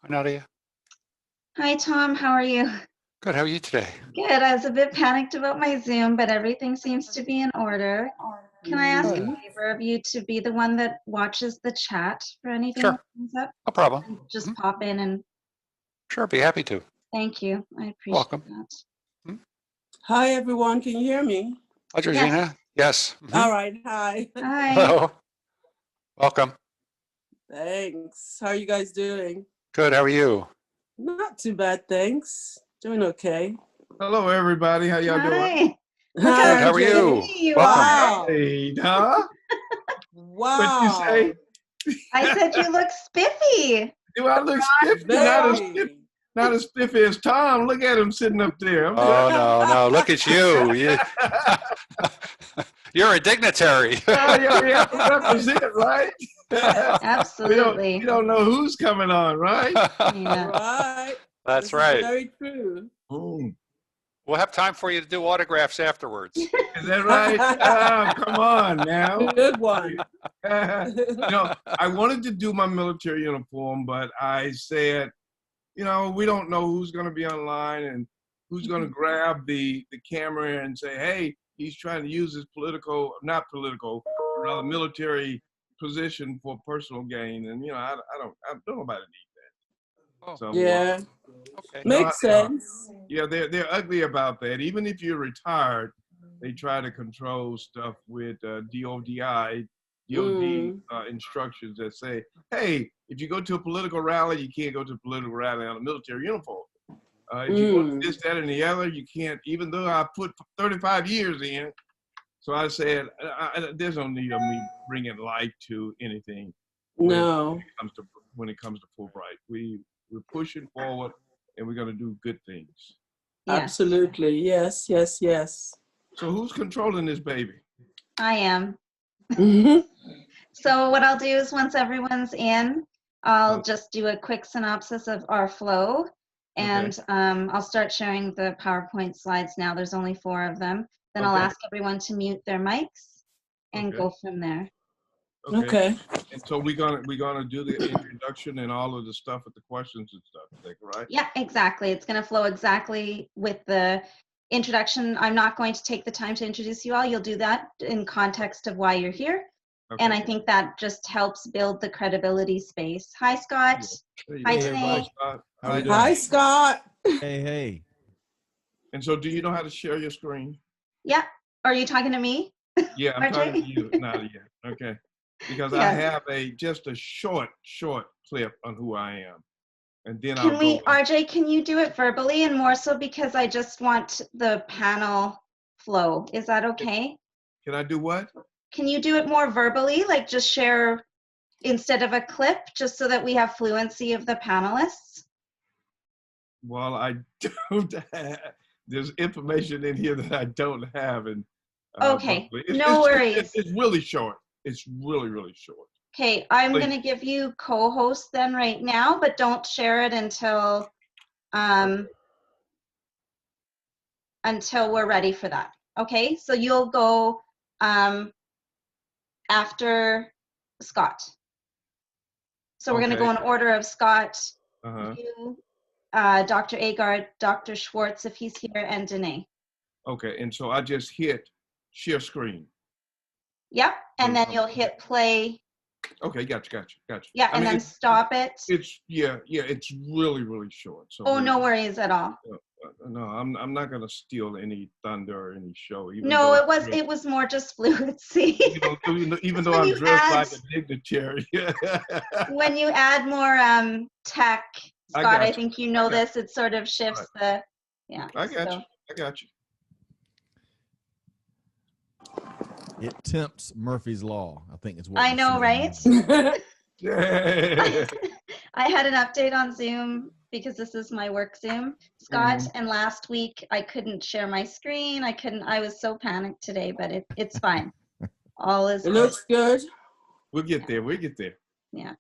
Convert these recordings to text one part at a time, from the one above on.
Hi, Nadia. Hi, Tom. How are you? Good. How are you today? Good. I was a bit panicked about my Zoom, but everything seems to be in order. Can I ask a Good. favor of you to be the one that watches the chat for anything that Sure. comes up? No problem. And just Mhm. pop in and Sure. Be happy to. thank you. I appreciate Welcome. that. Mhm. Hi, everyone. Can you hear me? Hi, Georgina. Yes. All right. Hi. Hi. Hello. Welcome. Thanks. How are you guys doing? Good. How are you? Not too bad, thanks. Doing okay. Hello, everybody. How y'all doing? Hi. Look Good. how How are you? spiffy you Welcome. are. Hey, huh? What'd you Wow. say? I said you look spiffy. Do I look spiffy? Very. Not as spiffy as Tom. Look at him sitting up there. Oh, no. Look at you. You're a dignitary. Yeah, we have to represent, right? Absolutely. We don't know who's coming on, right? Yeah. Right. That's This right. Is very true. We'll have time for you to do autographs afterwards. Is that right? Oh, come on now. Good one. I wanted to do my military uniform, but I said, we don't know who's going to be online and who's going to grab the camera and say, hey, he's trying to use his military position for personal gain. And, I don't know about it. Oh, So, Yeah. okay. Makes sense. Yeah, they're ugly about that. Even if you're retired, they try to control stuff with DOD instructions that say, hey, if you go to a political rally, you can't go to a political rally on a military uniform. If you go to this, that, and the other, you can't, even though I put 35 years in. So I said, there's no need of me bringing life to anything. No. When it comes to Fulbright, we're pushing forward, and we're going to do good things. Yes. Absolutely. Yes. So who's controlling this baby? I am. Mhm. So what I'll do is once everyone's in, I'll just do a quick synopsis of our flow. And I'll start sharing the PowerPoint slides now. There's only 4 of them. Then I'll ask everyone to mute their mics and go from there. Okay. And so we're gonna do the introduction and all of the stuff with the questions and stuff, right? Yeah, exactly. It's going to flow exactly with the introduction. I'm not going to take the time to introduce you all. You'll do that in context of why you're here. Okay. And I think that just helps build the credibility space. Hi, Scott. Hi, Danae. Hi, Scott. Hey. And so do you know how to share your screen? Yeah. Are you talking to me? Yeah, I'm talking to you, Nadia. Okay. Because I have just a short clip on who I am. And then RJ, can you do it verbally and more so because I just want the panel flow. Is that okay? Can I do what? Can you do it more verbally, like just share instead of a clip, just so that we have fluency of the panelists? Well, I don't have, there's information in here that I don't have. And okay, no worries. It's really short. It's really short. Okay, I'm going to give you co-host then right now, but don't share it until we're ready for that. Okay, so you'll go after Scott. So we're going to go in order of Scott, you, Dr. Agard, Dr. Schwartz, if he's here, and Danae. Okay, and so I just hit share screen. Yep, and then you'll hit play. Okay, gotcha. Yeah, and then stop it. It's it's really short. So oh, no worries at all. No, I'm not gonna steal any thunder or any show. No, it was more just fluency. even though I'm dressed like a dignitary. When you add more tech, Scott, I think you know this. It sort of shifts the I got you. It tempts Murphy's Law, I think is what I know, right? I had an update on Zoom because this is my work Zoom, Scott, and last week I couldn't share my screen. I was so panicked today, but it's fine. All is good. It looks good. We'll get there. Yeah.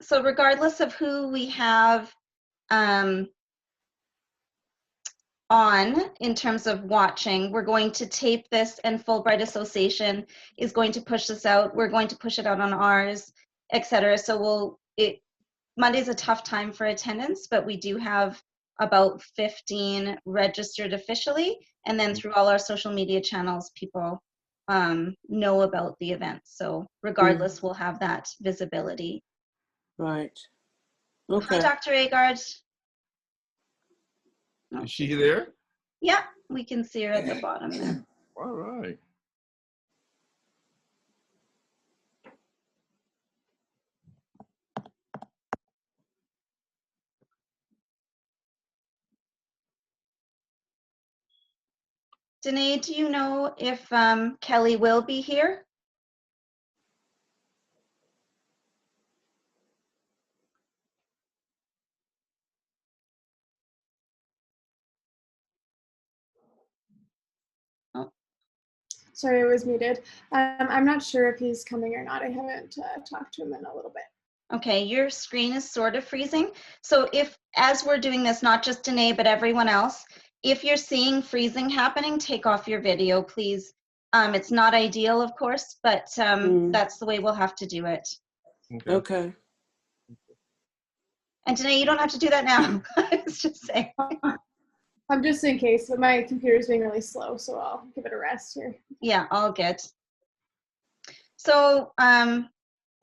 So regardless of who we have on in terms of watching. We're going to tape this, and Fulbright Association is going to push this out. We're going to push it out on ours, etc. So Monday's a tough time for attendance, but we do have about 15 registered officially, and then through all our social media channels, people know about the event. So regardless, we'll have that visibility. Right. Hi, Okay. Dr. Agard. Is she there? Yeah, we can see her at the bottom there. All right. Danae, do you know if Kelly will be here? Sorry, I was muted. I'm not sure if he's coming or not. I haven't talked to him in a little bit. Okay, your screen is sort of freezing. So if, as we're doing this, not just Danae, but everyone else, if you're seeing freezing happening, take off your video, please. It's not ideal, of course, but that's the way we'll have to do it. Okay. And Danae, you don't have to do that now. I was just saying. I'm just in case, but my computer's being really slow, so I'll give it a rest here. Yeah, all good. So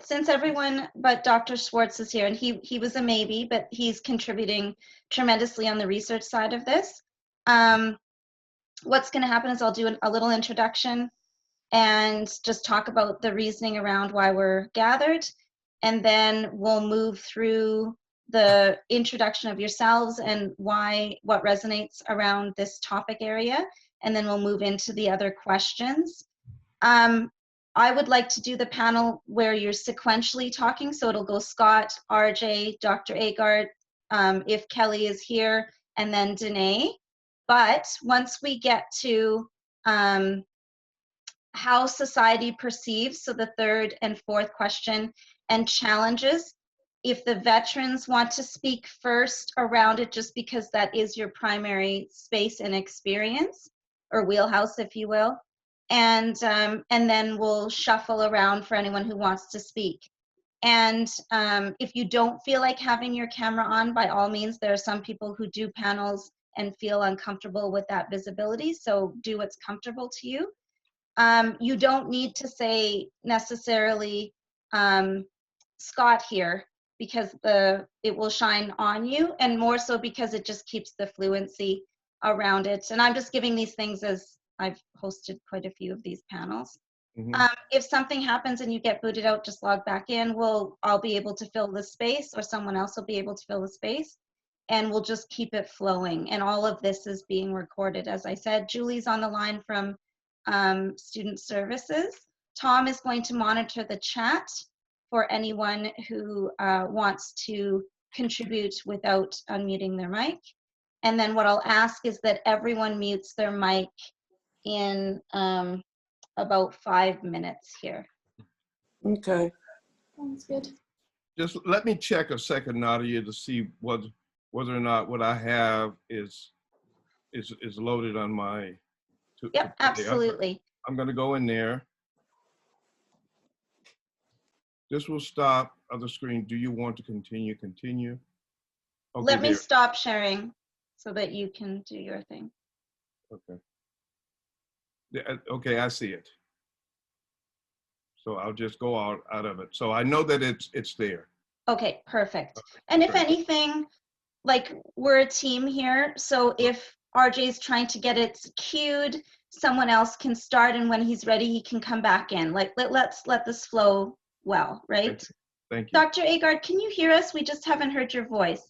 since everyone but Dr. Schwartz is here, and he was a maybe, but he's contributing tremendously on the research side of this, what's going to happen is I'll do a little introduction and just talk about the reasoning around why we're gathered, and then we'll move through the introduction of yourselves and what resonates around this topic area, and then we'll move into the other questions. I would like to do the panel where you're sequentially talking, so it'll go Scott, RJ, Dr. Agard, if Kelly is here, and then Danae. But once we get to how society perceives, so the third and fourth question, and challenges, if the veterans want to speak first around it, just because that is your primary space and experience, or wheelhouse, if you will, and then we'll shuffle around for anyone who wants to speak. And if you don't feel like having your camera on, by all means, there are some people who do panels and feel uncomfortable with that visibility, so do what's comfortable to you. You don't need to say necessarily Scott here, because it will shine on you, and more so because it just keeps the fluency around it. And I'm just giving these things as I've hosted quite a few of these panels. If something happens and you get booted out, just log back in. I'll be able to fill the space, or someone else will be able to fill the space, and we'll just keep it flowing. And all of this is being recorded. As I said, Julie's on the line from Student Services. Tom is going to monitor the chat for anyone who wants to contribute without unmuting their mic. And then what I'll ask is that everyone mutes their mic in about 5 minutes here. Okay. Sounds good. Just let me check a second, Nadia, to see whether or not what I have is loaded on my. Yep, absolutely. I'm going to go in there. This will stop other screen. Do you want to continue? Continue. Okay, Let me there. stop sharing so that you can do your thing. Okay. Yeah, okay, I see it. So I'll just go out of it. So I know that it's there. Okay, perfect. And if anything, like, we're a team here, so if RJ's trying to get it queued, someone else can start, and when he's ready, he can come back in. Like, let's let this flow well, right? Thank you. Dr. Agard, can you hear us? We just haven't heard your voice.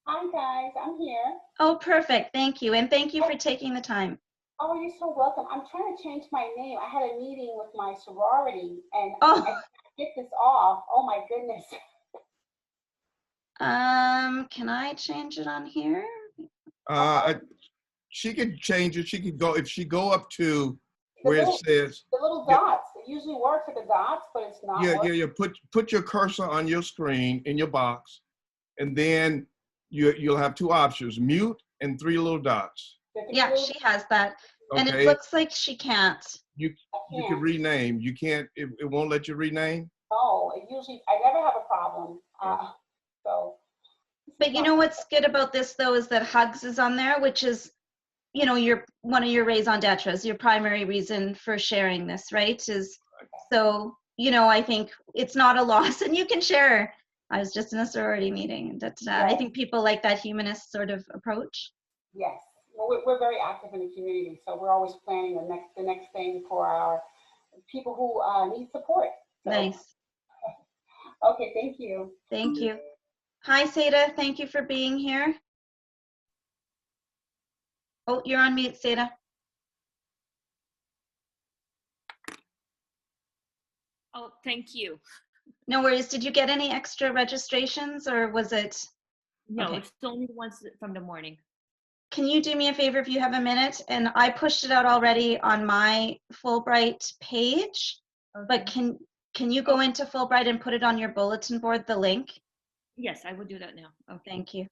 Hi guys, I'm here. Oh, perfect. Thank you. And thank you for taking the time. Oh, you're so welcome. I'm trying to change my name. I had a meeting with my sorority and Oh. I can't get this off. Oh my goodness. Can I change it on here? She could change it. She could go, if she go up to where it says. The little dots. It usually works with the dots, but it's not working. Yeah. Put your cursor on your screen in your box, and then you'll have two options: mute and 3 little dots. Yeah, she has that. And it Okay, looks like she can't. you can rename. You can't. It won't let you rename. No, it usually, I never have a problem. So. But you know what's good about this though is that Hugs is on there, which is, you know, your one of your raison d'etres, your primary reason for sharing this, right? Is so, you know, I think it's not a loss and you can share. I was just in a sorority meeting. I think people like that humanist sort of approach. Yes, well, we're very active in the community, so we're always planning the next thing for our people who need support. So, Nice. okay, thank you. Thank you. Hi, Seda. Thank you for being here. Oh, you're on mute, Seda. Oh, thank you. No worries. Did you get any extra registrations or was it? No, Okay. it's only the ones from the morning. Can you do me a favor if you have a minute? And I pushed it out already on my Fulbright page, but can you go into Fulbright and put it on your bulletin board, the link? Yes, I will do that now. Okay. Thank you.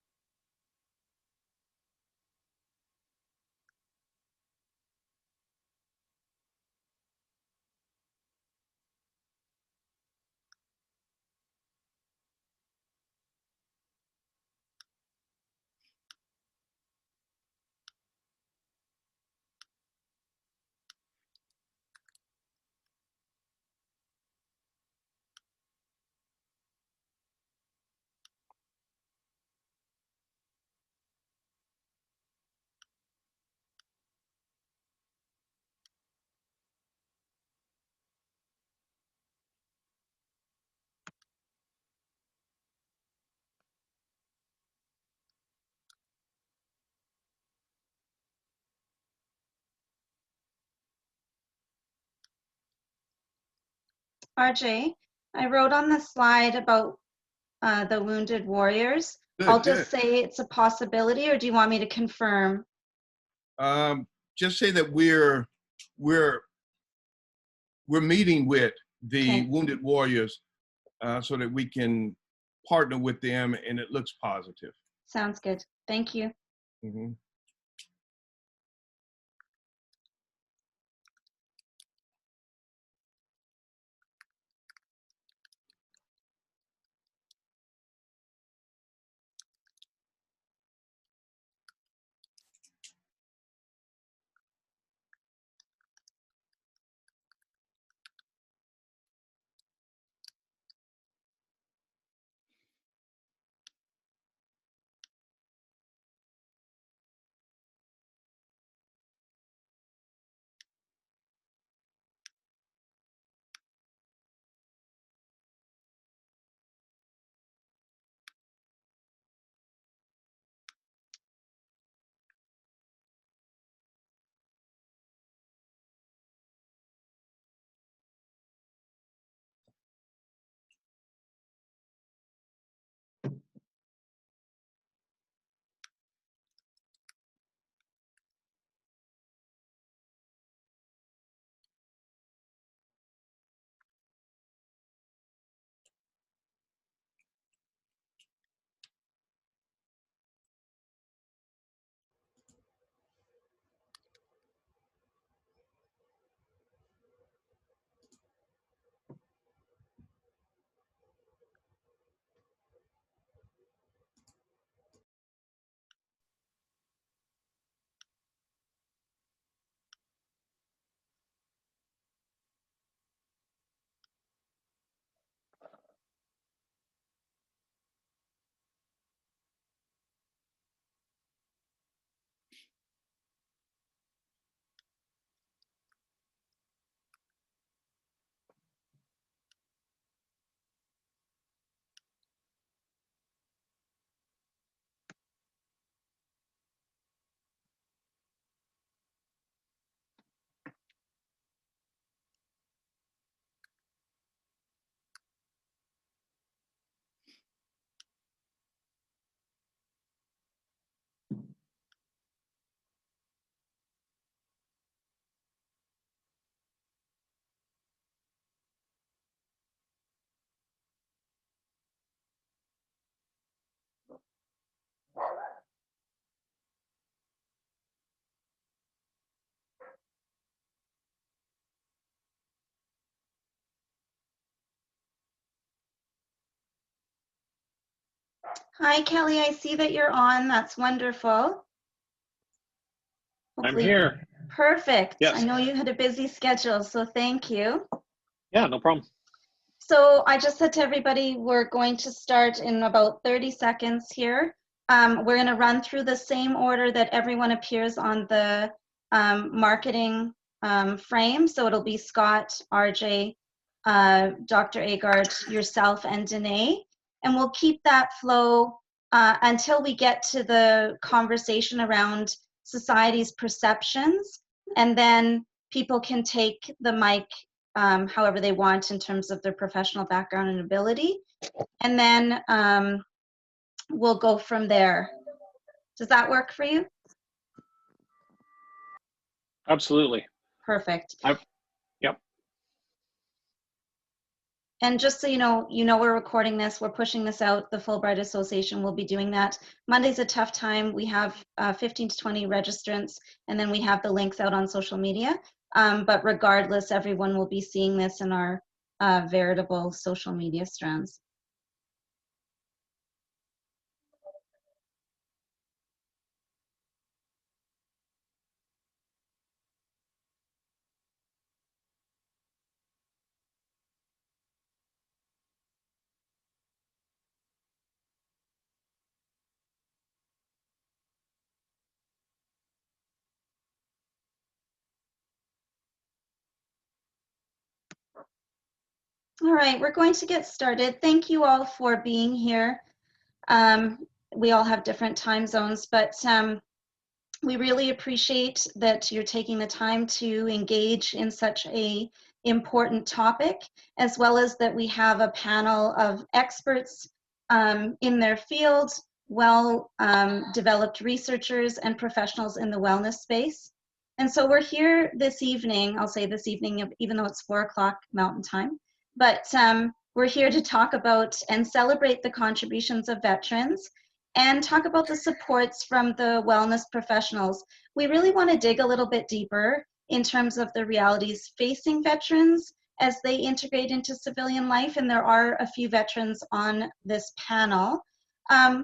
RJ, I wrote on the slide about the wounded warriors. Good, I'll good. just say it's a possibility, or do you want me to confirm? Just say that we're meeting with the Okay. wounded warriors so that we can partner with them, and it looks positive. Sounds good. Thank you. Mhm. Hi, Kelly. I see that you're on. That's wonderful. I'm Hopefully- here. Perfect. Yes. I know you had a busy schedule, so thank you. Yeah, no problem. So I just said to everybody, we're going to start in about 30 seconds here. We're going to run through the same order that everyone appears on the marketing frame. So it'll be Scott, RJ, Dr. Agard, yourself, and Danae. And we'll keep that flow until we get to the conversation around society's perceptions. And then people can take the mic however they want in terms of their professional background and ability. And then we'll go from there. Does that work for you? Absolutely. Perfect. Yep. And just so you know we're recording this, we're pushing this out. The Fulbright Association will be doing that. Monday's a tough time. We have 15 to 20 registrants, and then we have the links out on social media. But regardless, everyone will be seeing this in our veritable social media strands. All right, we're going to get started. Thank you all for being here. We all have different time zones, but we really appreciate that you're taking the time to engage in such a important topic, as well as that we have a panel of experts in their field, developed researchers and professionals in the wellness space. And so we're here this evening, I'll say this evening, even though it's 4 o'clock Mountain Time, but we're here to talk about and celebrate the contributions of veterans and talk about the supports from the wellness professionals. We really want to dig a little bit deeper in terms of the realities facing veterans as they integrate into civilian life, and there are a few veterans on this panel.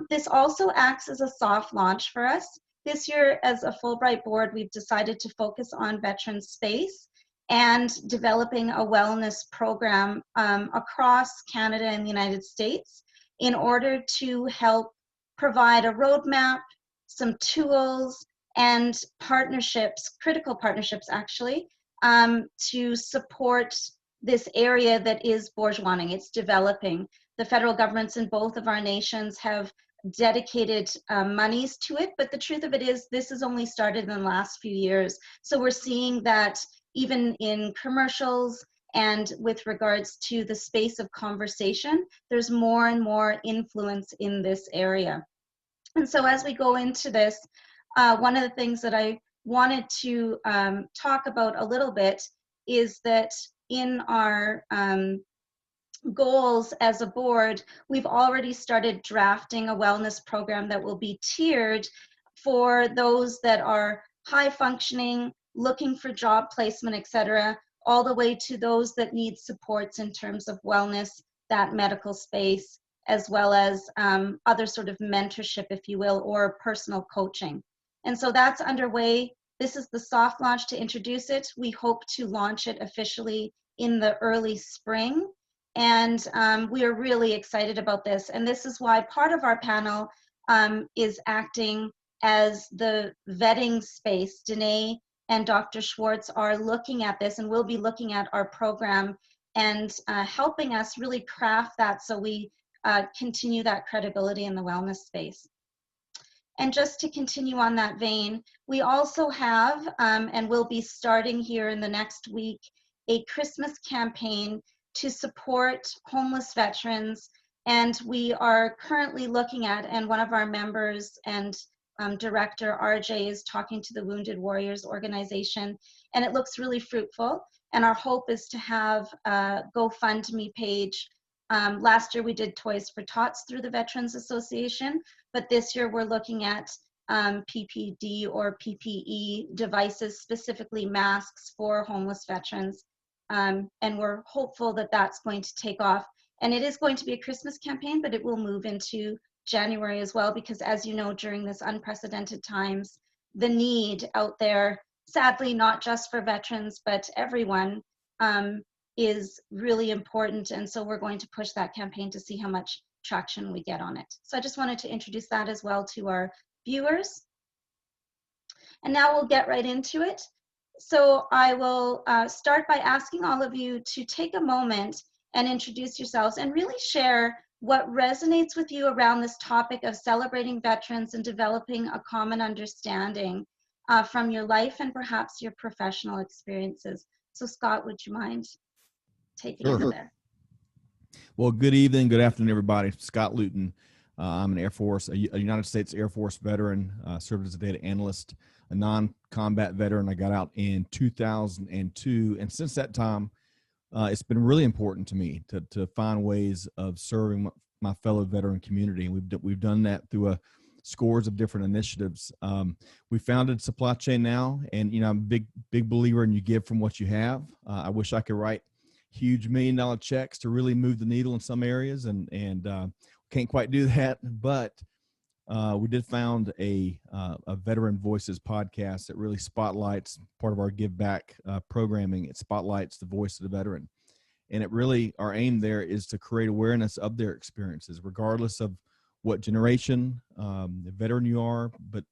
This also acts as a soft launch for us. This year, as a Fulbright board, we've decided to focus on veteran space and developing a wellness program across Canada and the United States in order to help provide a roadmap, some tools, and partnerships, critical partnerships actually, to support this area that is bourgeoising. It's developing. The federal governments in both of our nations have dedicated monies to it, but the truth of it is this has only started in the last few years. So we're seeing that even in commercials and with regards to the space of conversation, there's more and more influence in this area. And so as we go into this, one of the things that I wanted to talk about a little bit is that in our goals as a board, we've already started drafting a wellness program that will be tiered for those that are high functioning, looking for job placement, etc., all the way to those that need supports in terms of wellness, that medical space, as well as other sort of mentorship, if you will, or personal coaching. And so that's underway. This is the soft launch to introduce it. We hope to launch it officially in the early spring. And we are really excited about this. And this is why part of our panel is acting as the vetting space. Danae and Dr. Schwartz are looking at this, and we'll be looking at our program and helping us really craft that so we continue that credibility in the wellness space. And just to continue on that vein, we also have, and we'll be starting here in the next week, a Christmas campaign to support homeless veterans. And we are currently looking at, and one of our members and director, RJ, is talking to the Wounded Warriors organization, and it looks really fruitful. And our hope is to have a GoFundMe page. Last year we did Toys for Tots through the Veterans Association, but this year we're looking at PPD or PPE devices, specifically masks for homeless veterans. And we're hopeful that that's going to take off. And it is going to be a Christmas campaign, but it will move into January as well, because as you know, during this unprecedented times, the need out there, sadly, not just for veterans, but everyone, is really important. And so we're going to push that campaign to see how much traction we get on it. So I just wanted to introduce that as well to our viewers. And now we'll get right into it. So I will start by asking all of you to take a moment and introduce yourselves and really share what resonates with you around this topic of celebrating veterans and developing a common understanding from your life and perhaps your professional experiences. So Scott, would you mind taking it there? Well, good evening, good afternoon, everybody. Scott Luton. I'm an Air Force, a United States Air Force veteran, served as a data analyst, a non-combat veteran. I got out in 2002, and since that time, it's been really important to me to find ways of serving my fellow veteran community, and we've done that through scores of different initiatives. We founded Supply Chain Now, and I'm a big believer in you give from what you have. I wish I could write huge $1 million checks to really move the needle in some areas, and can't quite do that, but we did found a Veteran Voices podcast that really spotlights part of our Give Back programming. It spotlights the voice of the veteran. And it really, our aim there is to create awareness of their experiences, regardless of what generation, the veteran you are, but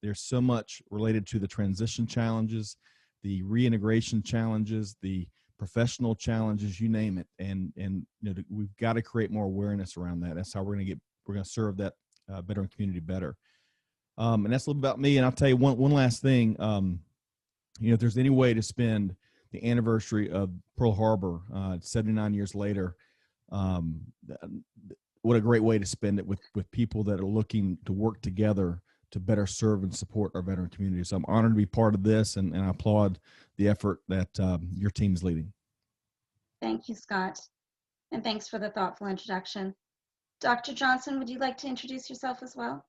there's so much related to the transition challenges, the reintegration challenges, the professional challenges, you name it. And we've got to create more awareness around that. That's how we're going to serve that veteran community better. And that's a little about me. And I'll tell you one last thing. If there's any way to spend the anniversary of Pearl Harbor, 79 years later, what a great way to spend it with people that are looking to work together to better serve and support our veteran community. So I'm honored to be part of this, and I applaud the effort that your team is leading. Thank you, Scott. And thanks for the thoughtful introduction. Dr. Johnson, would you like to introduce yourself as well?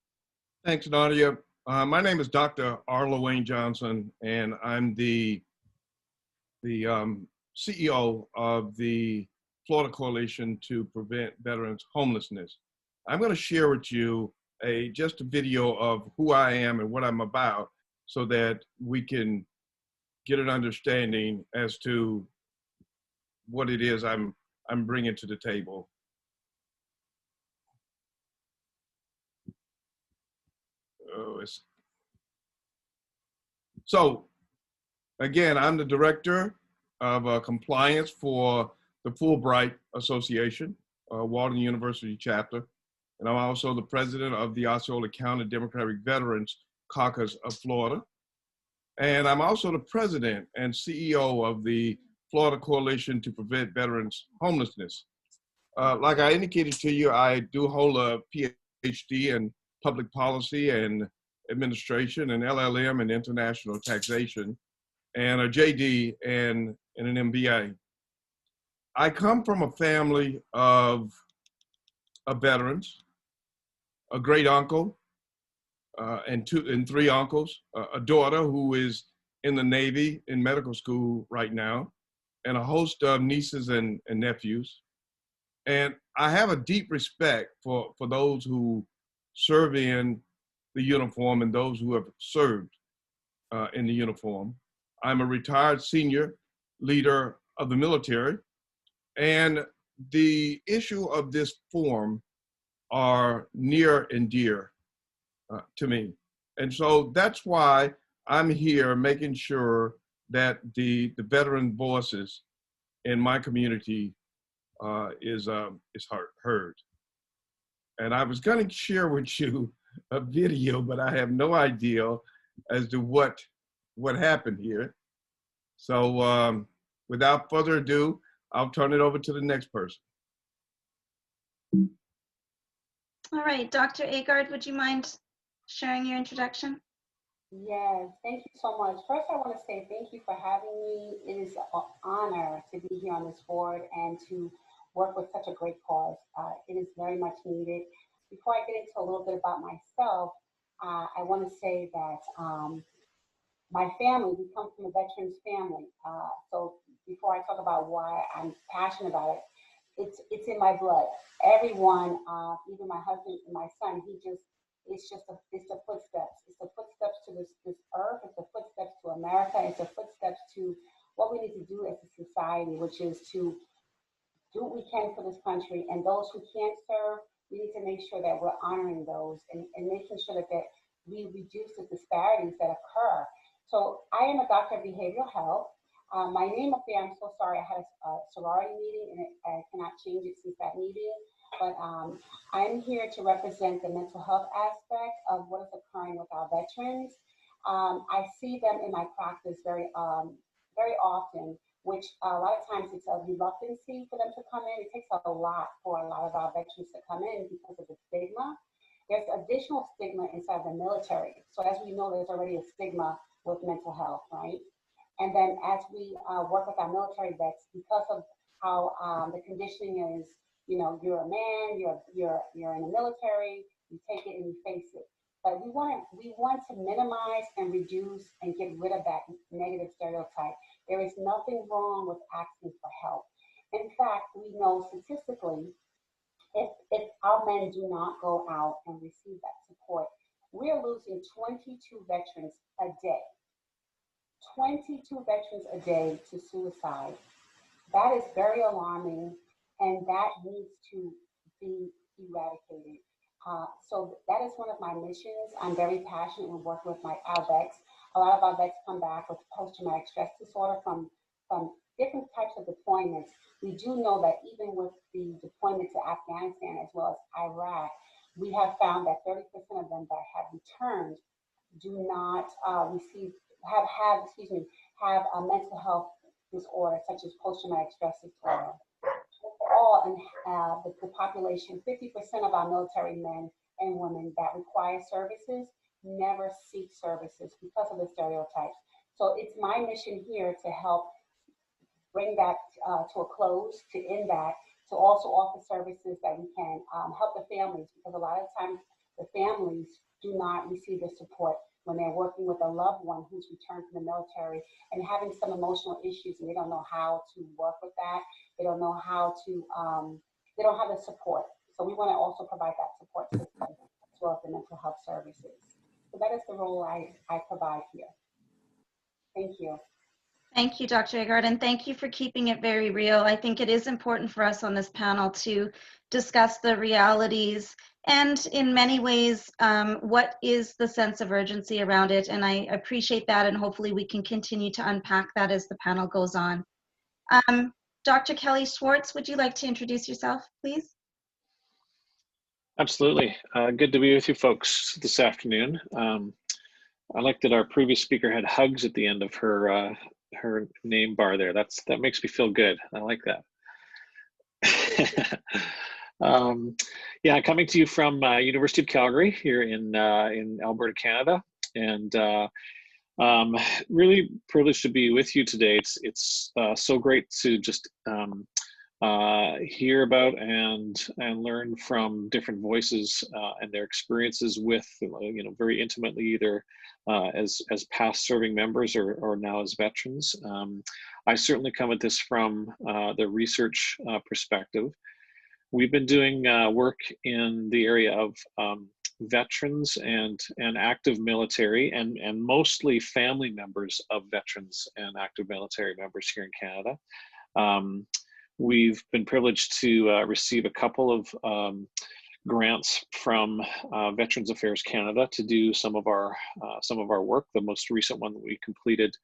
Thanks, Nadia. My name is Dr. Arlo Wayne Johnson, and I'm the CEO of the Florida Coalition to Prevent Veterans Homelessness. I'm going to share with you just a video of who I am and what I'm about, so that we can get an understanding as to what it is I'm bringing to the table. So again, I'm the director of compliance for the Fulbright Association, Walden University chapter. And I'm also the president of the Osceola County Democratic Veterans Caucus of Florida. And I'm also the president and CEO of the Florida Coalition to Prevent Veterans Homelessness. Like I indicated to you, I do hold a PhD in public policy and administration, and LLM in international taxation, and a JD and an MBA. I come from a family of veterans, a great uncle, and three uncles, a daughter who is in the Navy in medical school right now, and a host of nieces and nephews. And I have a deep respect for those who serve in the uniform and those who have served in the uniform. I'm a retired senior leader of the military, and the issue of this forum are near and dear to me. And so that's why I'm here making sure that the veteran voices in my community is heard. And I was going to share with you a video, but I have no idea as to what happened here. So without further ado, I'll turn it over to the next person. All right, Dr. Agard, would you mind sharing your introduction? Yes, thank you so much. First, I want to say thank you for having me. It is an honor to be here on this board and to work with such a great cause. It is very much needed. Before I get into a little bit about myself, I want to say that my family, we come from a veterans family. So before I talk about why I'm passionate about it, it's in my blood. Everyone, even my husband and my son, it's the footsteps. It's the footsteps to this earth. It's the footsteps to America. It's the footsteps to what we need to do as a society, which is to do what we can for this country. And those who can't serve, we need to make sure that we're honoring those and making sure that we reduce the disparities that occur. So I am a doctor of behavioral health. My name up there, I'm so sorry, I had a sorority meeting and I cannot change it since that meeting. But I'm here to represent the mental health aspect of what is occurring with our veterans. I see them in my practice very often, which a lot of times it's a reluctancy for them to come in. It takes a lot for a lot of our veterans to come in because of the stigma. There's additional stigma inside the military. So as we know, there's already a stigma with mental health, right? And then as we work with our military vets, because of how the conditioning is, you know, you're a man, you're in the military, you take it and you face it. But we want to minimize and reduce and get rid of that negative stereotype. There is nothing wrong with asking for help. In fact, we know statistically, if our men do not go out and receive that support, we're losing 22 veterans a day. 22 veterans a day to suicide. That is very alarming, and that needs to be eradicated. So that is one of my missions. I'm very passionate with working with our vets. A lot of our vets come back with post-traumatic stress disorder from different types of deployments. We do know that even with the deployment to Afghanistan as well as Iraq, we have found that 30% of them that have returned do not have a mental health disorder such as post-traumatic stress disorder. Overall, in the population, 50% of our military men and women that require services never seek services because of the stereotypes. So it's my mission here to help bring that to a close, to end that, to also offer services that we can help the families, because a lot of times the families do not receive the support when they're working with a loved one who's returned from the military and having some emotional issues, and they don't know how to work with that. They don't know how to, they don't have the support. So we want to also provide that support system as well as the mental health services. So that is the role I provide here. Thank you. Thank you, Dr. Agard, and thank you for keeping it very real. I think it is important for us on this panel to discuss the realities and in many ways, what is the sense of urgency around it. And I appreciate that, and hopefully we can continue to unpack that as the panel goes on. Dr. Kelly Schwartz, would you like to introduce yourself, please? Absolutely. Good to be with you folks this afternoon. I like that our previous speaker had hugs at the end of her name bar there. That makes me feel good. I like that. Yeah, coming to you from University of Calgary here in Alberta, Canada, and really privileged to be with you today. It's so great to just hear about and learn from different voices and their experiences with, very intimately, either as past serving members or now as veterans. I certainly come at this from the research perspective. We've been doing work in the area of veterans and active military and mostly family members of veterans and active military members here in Canada. We've been privileged to receive a couple of grants from Veterans Affairs Canada to do some of our work. The most recent one that we completed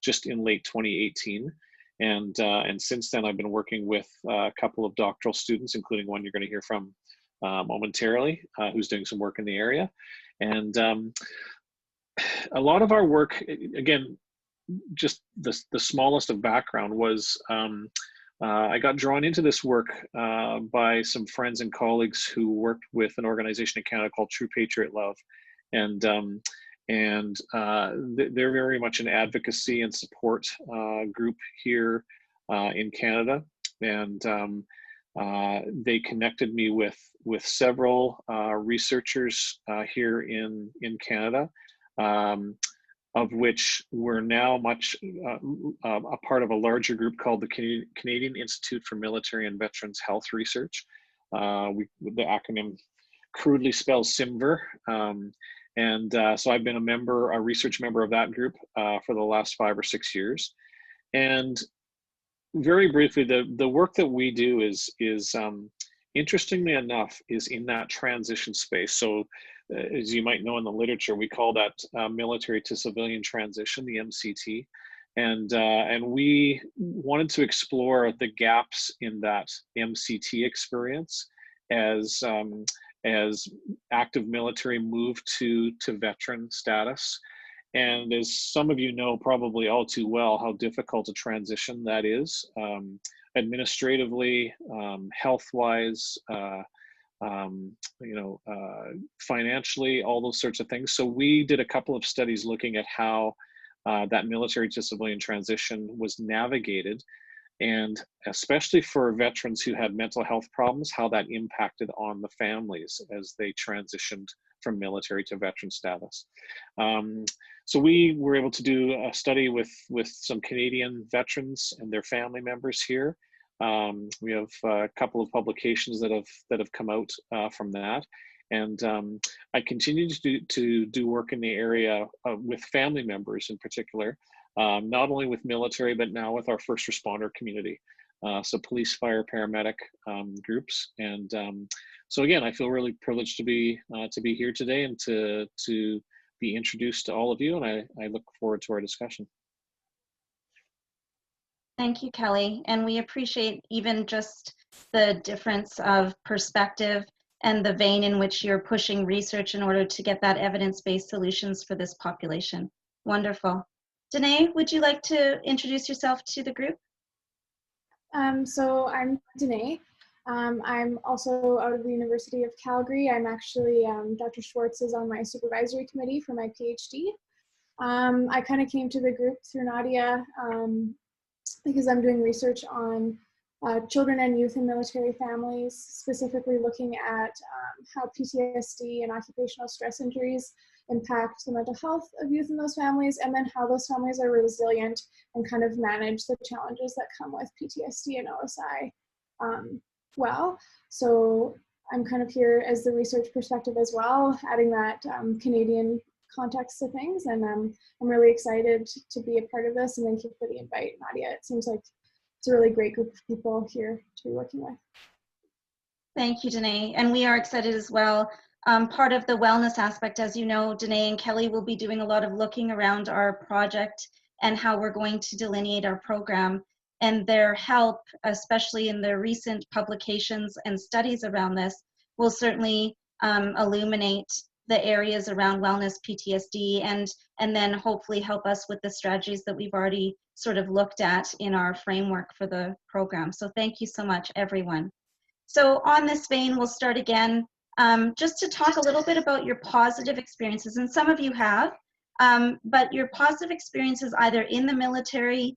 just in late 2018. And since then, I've been working with a couple of doctoral students, including one you're going to hear from momentarily, who's doing some work in the area. And a lot of our work, again, just the smallest of background was I got drawn into this work by some friends and colleagues who worked with an organization in Canada called True Patriot Love. And they're very much an advocacy and support group here in Canada. And they connected me with several researchers here in Canada. of which we're now much a part of a larger group called the Canadian Institute for Military and Veterans Health Research. The acronym crudely spells CIMVER. So I've been a research member of that group for the last 5 or 6 years. And very briefly, the work that we do is interestingly enough, is in that transition space. So as you might know in the literature, we call that military to civilian transition, the MCT. And we wanted to explore the gaps in that MCT experience as active military moved to veteran status. And as some of you know probably all too well, how difficult a transition that is, administratively, health-wise, financially, all those sorts of things. So we did a couple of studies looking at how that military to civilian transition was navigated, and especially for veterans who had mental health problems, how that impacted on the families as they transitioned from military to veteran status. So we were able to do a study with some Canadian veterans and their family members here. We have a couple of publications that have come out from that. And I continue to do work in the area with family members in particular, not only with military, but now with our first responder community. So police, fire, paramedic groups. And so again, I feel really privileged to be here today and to be introduced to all of you. And I look forward to our discussion. Thank you, Kelly. And we appreciate even just the difference of perspective and the vein in which you're pushing research in order to get that evidence-based solutions for this population. Wonderful. Danae, would you like to introduce yourself to the group? So I'm Danae. I'm also out of the University of Calgary. I'm actually, Dr. Schwartz is on my supervisory committee for my PhD. I kind of came to the group through Nadia because I'm doing research on children and youth in military families, specifically looking at how PTSD and occupational stress injuries impact the mental health of youth in those families, and then how those families are resilient and kind of manage the challenges that come with PTSD and OSI well. So I'm kind of here as the research perspective as well, adding that Canadian context to things, and I'm really excited to be a part of this, and thank you for the invite, Nadia. It seems like it's a really great group of people here to be working with. Thank you, Danae. And we are excited as well. Part of the wellness aspect, as you know, Danae and Kelly will be doing a lot of looking around our project and how we're going to delineate our program. And their help, especially in their recent publications and studies around this, will certainly illuminate the areas around wellness, PTSD, and then hopefully help us with the strategies that we've already sort of looked at in our framework for the program. So thank you so much, everyone. So on this vein, we'll start again just to talk a little bit about your positive experiences. And some of you have, but your positive experiences either in the military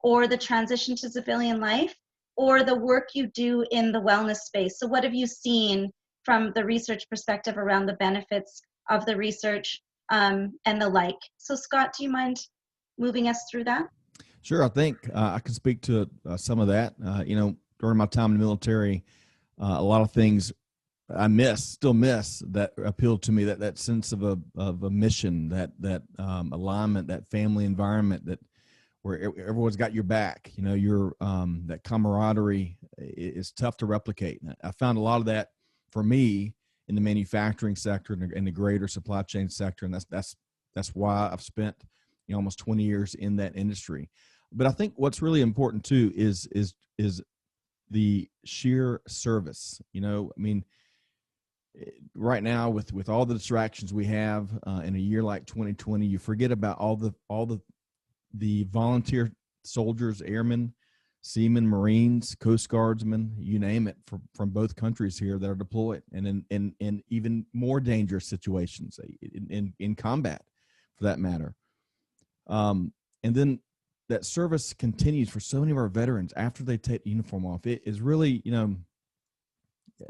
or the transition to civilian life, or the work you do in the wellness space. So what have you seen from the research perspective around the benefits of the research and the like? So Scott, do you mind moving us through that? Sure, I think I can speak to some of that. During my time in the military, a lot of things I still miss that appealed to me, that sense of a mission, that alignment, that family environment, that where everyone's got your back. That camaraderie is tough to replicate. And I found a lot of that for me in the manufacturing sector and the greater supply chain sector, and that's why I've spent almost 20 years in that industry. But I think what's really important too is the sheer service. Right now with all the distractions we have in a year like 2020, you forget about all the volunteer soldiers, airmen, seamen, Marines, Coast Guardsmen, you name it, from both countries here that are deployed, and in even more dangerous situations in combat, for that matter. And then that service continues for so many of our veterans after they take the uniform off. It is really,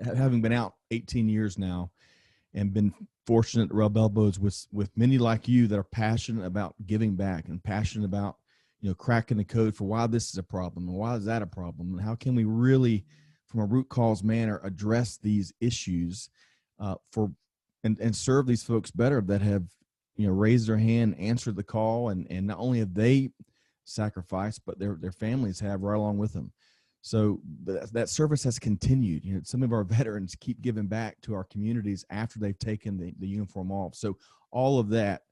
having been out 18 years now, and been fortunate to rub elbows with many like you that are passionate about giving back and passionate about, cracking the code for why this is a problem and why is that a problem and how can we really, from a root cause manner, address these issues and serve these folks better that have, raised their hand, answered the call, and not only have they sacrificed, but their families have right along with them. So that service has continued. Some of our veterans keep giving back to our communities after they've taken the uniform off. So all of that,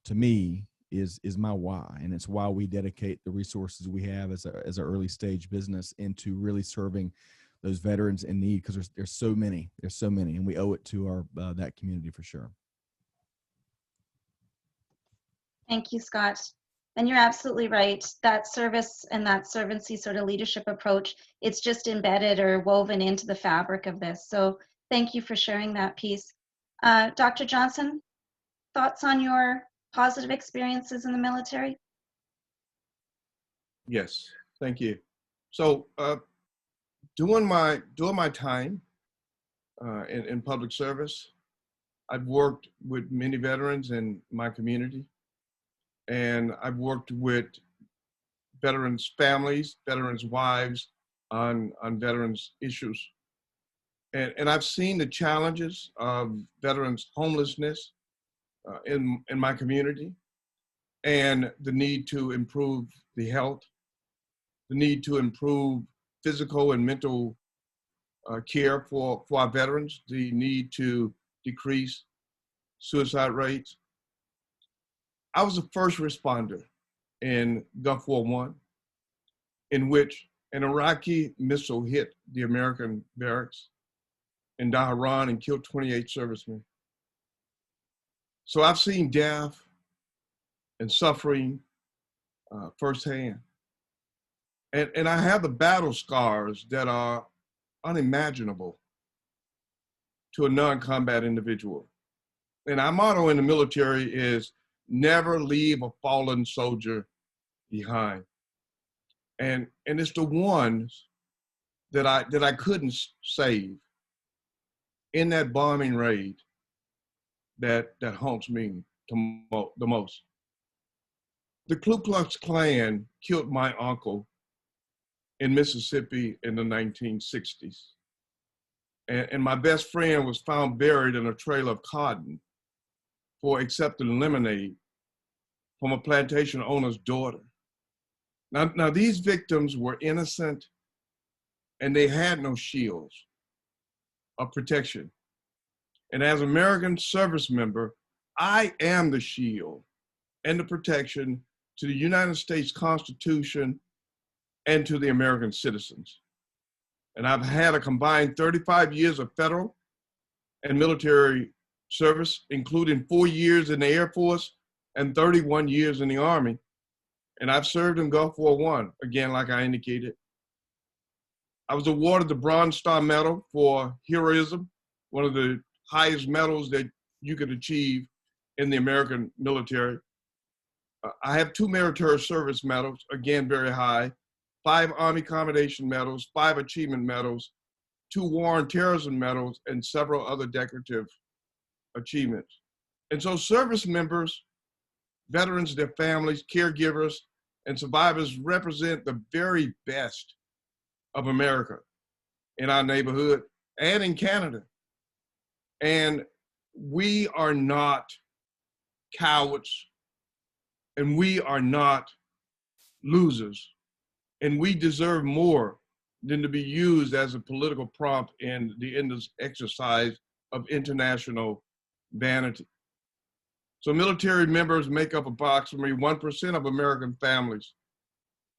to me, is my why, and it's why we dedicate the resources we have as an early stage business into really serving those veterans in need, because there's so many, and we owe it to our that community for sure. Thank you, Scott. And you're absolutely right. That service and that servancy sort of leadership approach, it's just embedded or woven into the fabric of this. So thank you for sharing that piece. Dr. Johnson, thoughts on your positive experiences in the military? Yes, thank you. So during my time in public service, I've worked with many veterans in my community, and I've worked with veterans' families, veterans' wives on veterans' issues. And I've seen the challenges of veterans' homelessness in my community, and the need to improve the health, the need to improve physical and mental care for our veterans, the need to decrease suicide rates. I was a first responder in Gulf War I, in which an Iraqi missile hit the American barracks in Dhahran and killed 28 servicemen. So I've seen death and suffering firsthand. And I have the battle scars that are unimaginable to a non-combat individual. And our motto in the military is never leave a fallen soldier behind. And it's the ones that I couldn't save in that bombing raid that haunts me the most. The Ku Klux Klan killed my uncle in Mississippi in the 1960s. And my best friend was found buried in a trailer of cotton for accepting lemonade from a plantation owner's daughter. Now these victims were innocent, and they had no shields of protection. And as an American service member, I am the shield and the protection to the United States Constitution and to the American citizens. And I've had a combined 35 years of federal and military service, including 4 years in the Air Force and 31 years in the Army. And I've served in Gulf War I, again, like I indicated. I was awarded the Bronze Star Medal for heroism, one of the highest medals that you could achieve in the American military. I have 2 meritorious service medals, again, very high, 5 Army Commendation Medals, 5 Achievement Medals, 2 War on Terrorism Medals, and several other decorative achievements. And so service members, veterans, their families, caregivers, and survivors represent the very best of America in our neighborhood and in Canada. And we are not cowards, and we are not losers. And we deserve more than to be used as a political prop in the endless exercise of international vanity. So military members make up approximately 1% of American families.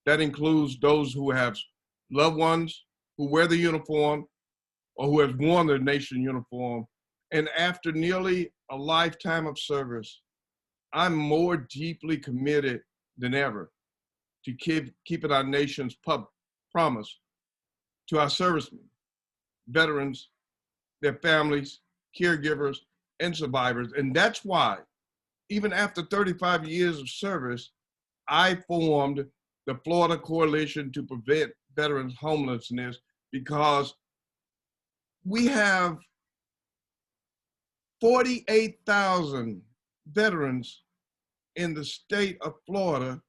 That includes those who have loved ones who wear the uniform or who have worn their nation uniform. And after nearly a lifetime of service, I'm more deeply committed than ever to keeping our nation's promise to our servicemen, veterans, their families, caregivers, and survivors. And that's why, even after 35 years of service, I formed the Florida Coalition to Prevent Veterans Homelessness, because we have 48,000 veterans in the state of Florida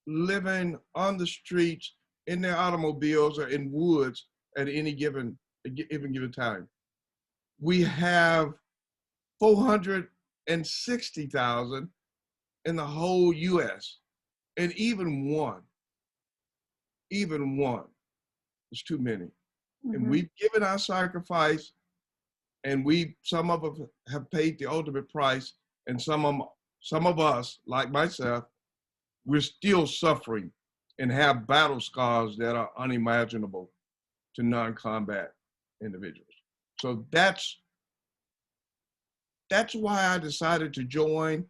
living on the streets, in their automobiles, or in woods at any given time. We have 460,000 in the whole U.S. And even one is too many. And we've given our sacrifice, and some of us have paid the ultimate price, and some of us, like myself, we're still suffering and have battle scars that are unimaginable to non-combat individuals. So that's why I decided to join.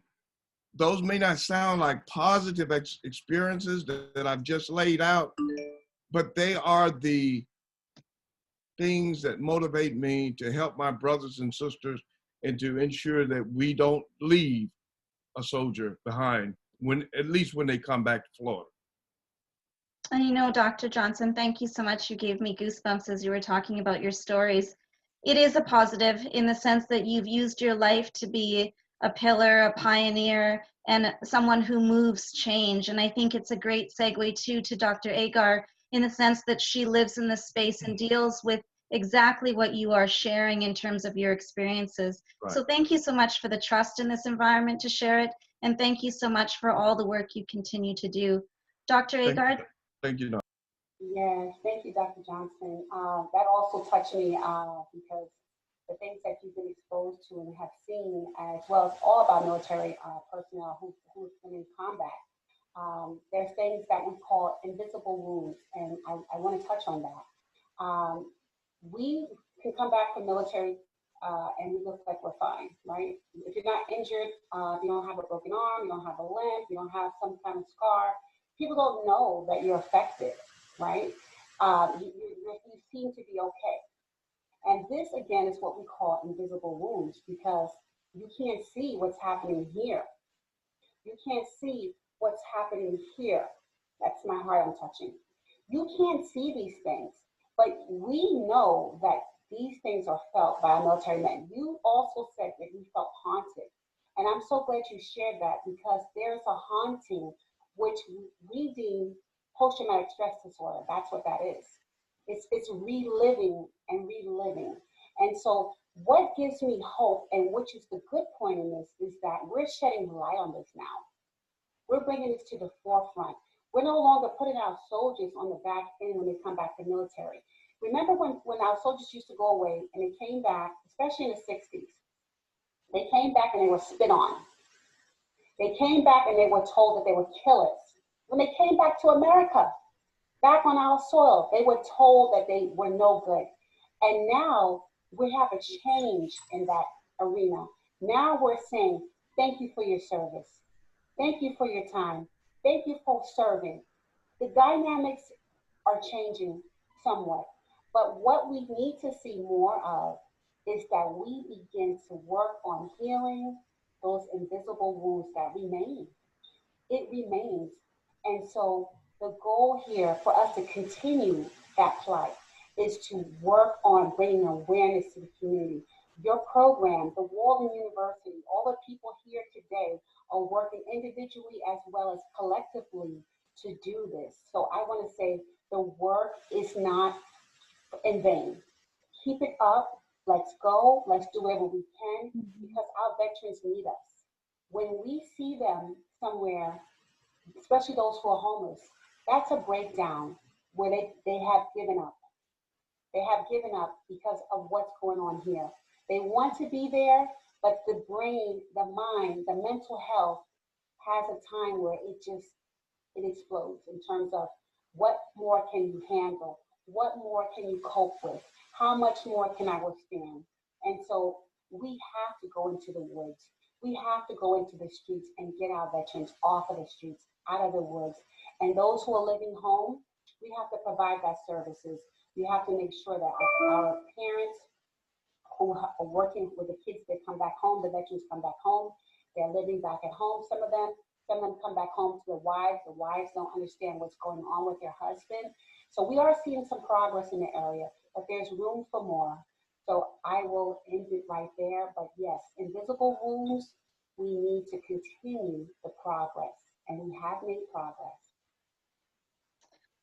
Those may not sound like positive experiences that I've just laid out, but they are the things that motivate me to help my brothers and sisters and to ensure that we don't leave a soldier behind, at least when they come back to Florida. And you know, Dr. Johnson, thank you so much. You gave me goosebumps as you were talking about your stories. It is a positive in the sense that you've used your life to be a pillar, a pioneer, and someone who moves change. And I think it's a great segue too to Dr. Agar in the sense that she lives in this space and deals with exactly what you are sharing in terms of your experiences. Right. So thank you so much for the trust in this environment to share it. And thank you so much for all the work you continue to do. Dr. Agar? Thank you, Dr. Yes, thank you, Dr. Johnson. That also touched me because the things that you've been exposed to and have seen, as well as all of our military personnel who've been in combat, there's things that we call invisible wounds, and I want to touch on that. We can come back from military and we look like we're fine, right? If you're not injured, if you don't have a broken arm, you don't have a limp, you don't have some kind of scar, people don't know that you're affected, right? You seem to be okay. And this, again, is what we call invisible wounds because you can't see what's happening here. You can't see what's happening here. That's my heart I'm touching. You can't see these things, but we know that these things are felt by our military men. You also said that you felt haunted. And I'm so glad you shared that because there's a haunting which we deem post-traumatic stress disorder. That's what that is. It's reliving and reliving. And so what gives me hope, and which is the good point in this, is that we're shedding light on this now. We're bringing this to the forefront. We're no longer putting our soldiers on the back end when they come back to the military. Remember when our soldiers used to go away and they came back, especially in the 60s, they came back and they were spit on. They came back and they were told that they were killers. When they came back to America, back on our soil, they were told that they were no good. And now we have a change in that arena. Now we're saying, thank you for your service. Thank you for your time. Thank you for serving. The dynamics are changing somewhat, but what we need to see more of is that we begin to work on healing those invisible wounds that remain. It remains. And so the goal here for us to continue that plight is to work on bringing awareness to the community. Your program, the Walden University, all the people here today are working individually as well as collectively to do this. So I want to say the work is not in vain. Keep it up. Let's go. Let's do whatever we can because our veterans need us. When we see them somewhere, especially those who are homeless, that's a breakdown where they have given up. They have given up because of what's going on here. They want to be there, but the brain, the mind, the mental health has a time where it explodes in terms of what more can you handle? What more can you cope with? How much more can I withstand? And so we have to go into the woods. We have to go into the streets and get our veterans off of the streets, out of the woods. And those who are living home, we have to provide that services. We have to make sure that our parents who are working with the kids that come back home, the veterans come back home, they're living back at home, some of them come back home to the wives don't understand what's going on with their husband. So we are seeing some progress in the area, but there's room for more. So I will end it right there. But yes, invisible wounds, we need to continue the progress, and we have made progress.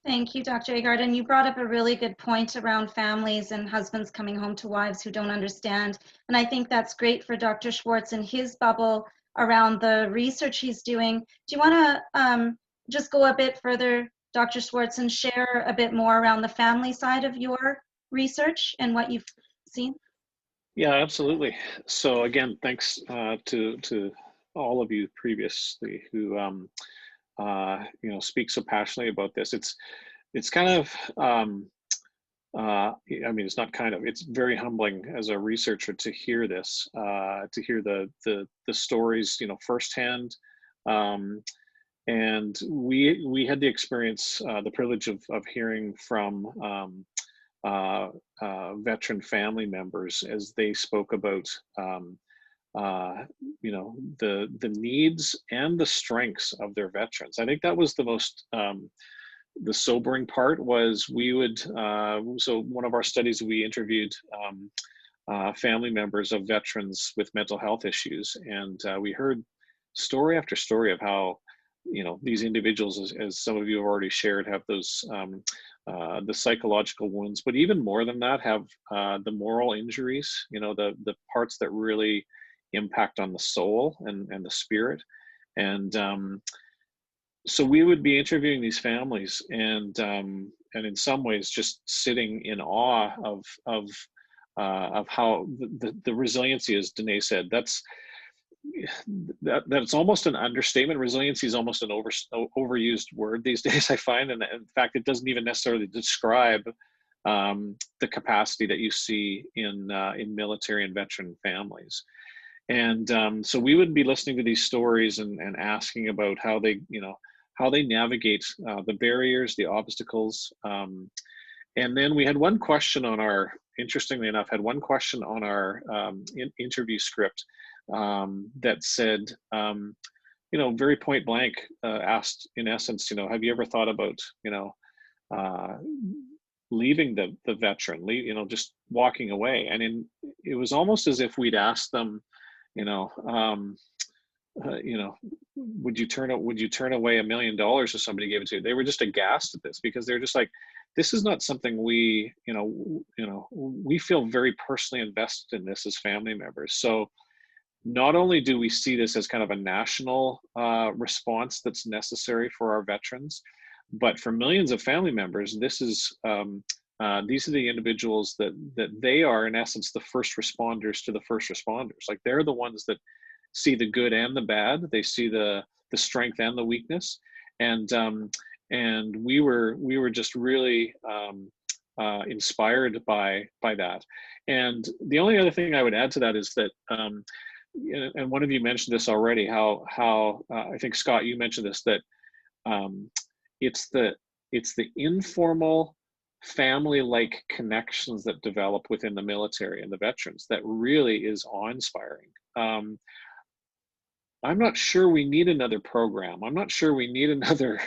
Thank you, Dr. Agard. And you brought up a really good point around families and husbands coming home to wives who don't understand. And I think that's great for Dr. Schwartz and his bubble around the research he's doing. Do you want to just go a bit further, Dr. Schwartz, and share a bit more around the family side of your research and what you've seen? Yeah, absolutely. So again, thanks to all of you previously who speak so passionately about this. It's kind of I mean, it's not kind of, it's very humbling as a researcher to hear this, to hear the stories, firsthand. And we had the experience, the privilege of hearing from veteran family members as they spoke about the needs and the strengths of their veterans. I think that was the most the sobering part was we would so one of our studies, we interviewed family members of veterans with mental health issues, and we heard story after story of how these individuals, as some of you have already shared, have those the psychological wounds, but even more than that, have the moral injuries, the parts that really impact on the soul and the spirit. And so we would be interviewing these families, and in some ways just sitting in awe of how the resiliency, as Danae said, that's almost an understatement. Resiliency is almost an overused word these days, I find, and in fact, it doesn't even necessarily describe the capacity that you see in military and veteran families. And so we would be listening to these stories and asking about how they navigate the barriers, the obstacles. And then we had one question on our, interestingly enough, interview script that said, very point blank, asked in essence, have you ever thought about, leaving the veteran, just walking away? And it was almost as if we'd asked them, would you turn away $1 million if somebody gave it to you? They were just aghast at this, because they're just like, this is not something we feel very personally invested in this as family members. So not only do we see this as kind of a national response that's necessary for our veterans, but for millions of family members, this is these are the individuals that they are, in essence, the first responders to the first responders. Like, they're the ones that see the good and the bad. They see the strength and the weakness. And we were just really inspired by that. And the only other thing I would add to that is that, and one of you mentioned this already, how I think, Scott, you mentioned this, that it's the informal family-like connections that develop within the military and the veterans that really is awe-inspiring. I'm not sure we need another program. I'm not sure we need another,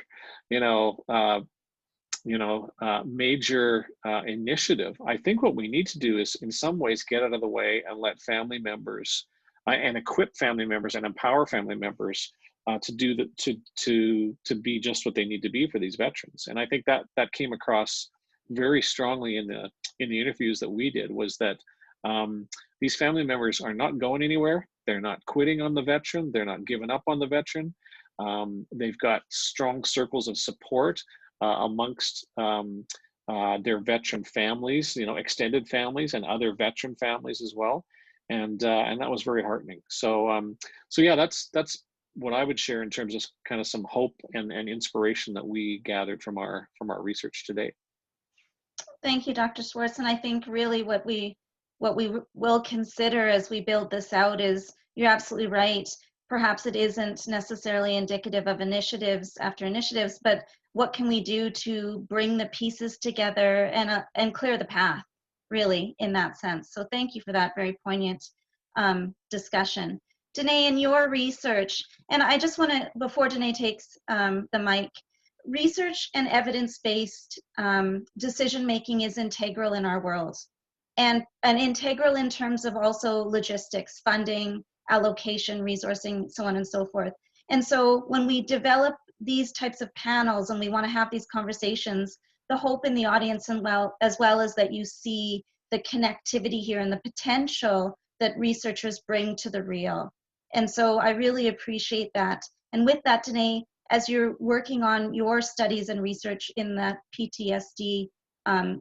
major initiative. I think what we need to do is, in some ways, get out of the way and let family members and equip family members and empower family members to be just what they need to be for these veterans. And I think that came across very strongly in the interviews that we did, was that these family members are not going anywhere. They're not quitting on the veteran. They're not giving up on the veteran. They've got strong circles of support amongst their veteran families, extended families and other veteran families as well. And that was very heartening. So yeah, that's what I would share in terms of kind of some hope and inspiration that we gathered from our research today. Thank you, Dr. Schwartz. And I think really what we will consider as we build this out is, you're absolutely right. Perhaps it isn't necessarily indicative of initiatives after initiatives, but what can we do to bring the pieces together and clear the path, really, in that sense. So thank you for that very poignant discussion. Danae, in your research, and I just want to, before Danae takes the mic, research and evidence-based decision-making is integral in our world. and integral in terms of also logistics, funding, allocation, resourcing, so on and so forth. And so when we develop these types of panels and we want to have these conversations, the hope in the audience and as well as that you see the connectivity here and the potential that researchers bring to the real. And so I really appreciate that. And with that, Danae, as you're working on your studies and research in the PTSD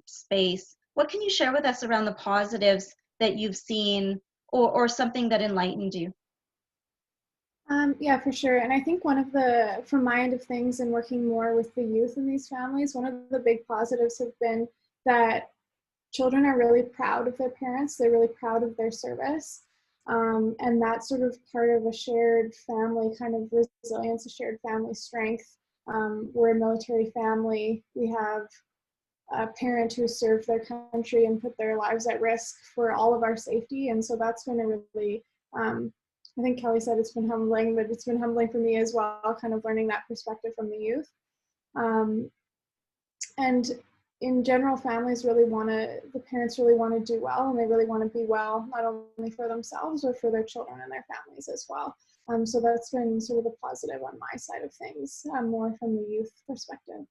space, what can you share with us around the positives that you've seen or something that enlightened you? Yeah, for sure. And I think one of the, from my end of things and working more with the youth in these families, one of the big positives have been that children are really proud of their parents. They're really proud of their service. And that's sort of part of a shared family kind of resilience, a shared family strength. We're a military family. We have a parent who served their country and put their lives at risk for all of our safety. And so that's been a really, I think Kelly said it's been humbling, but it's been humbling for me as well, kind of learning that perspective from the youth. And in general, families really want to, the parents really want to do well, and they really want to be well, not only for themselves, but for their children and their families as well. So that's been sort of the positive on my side of things, more from the youth perspective.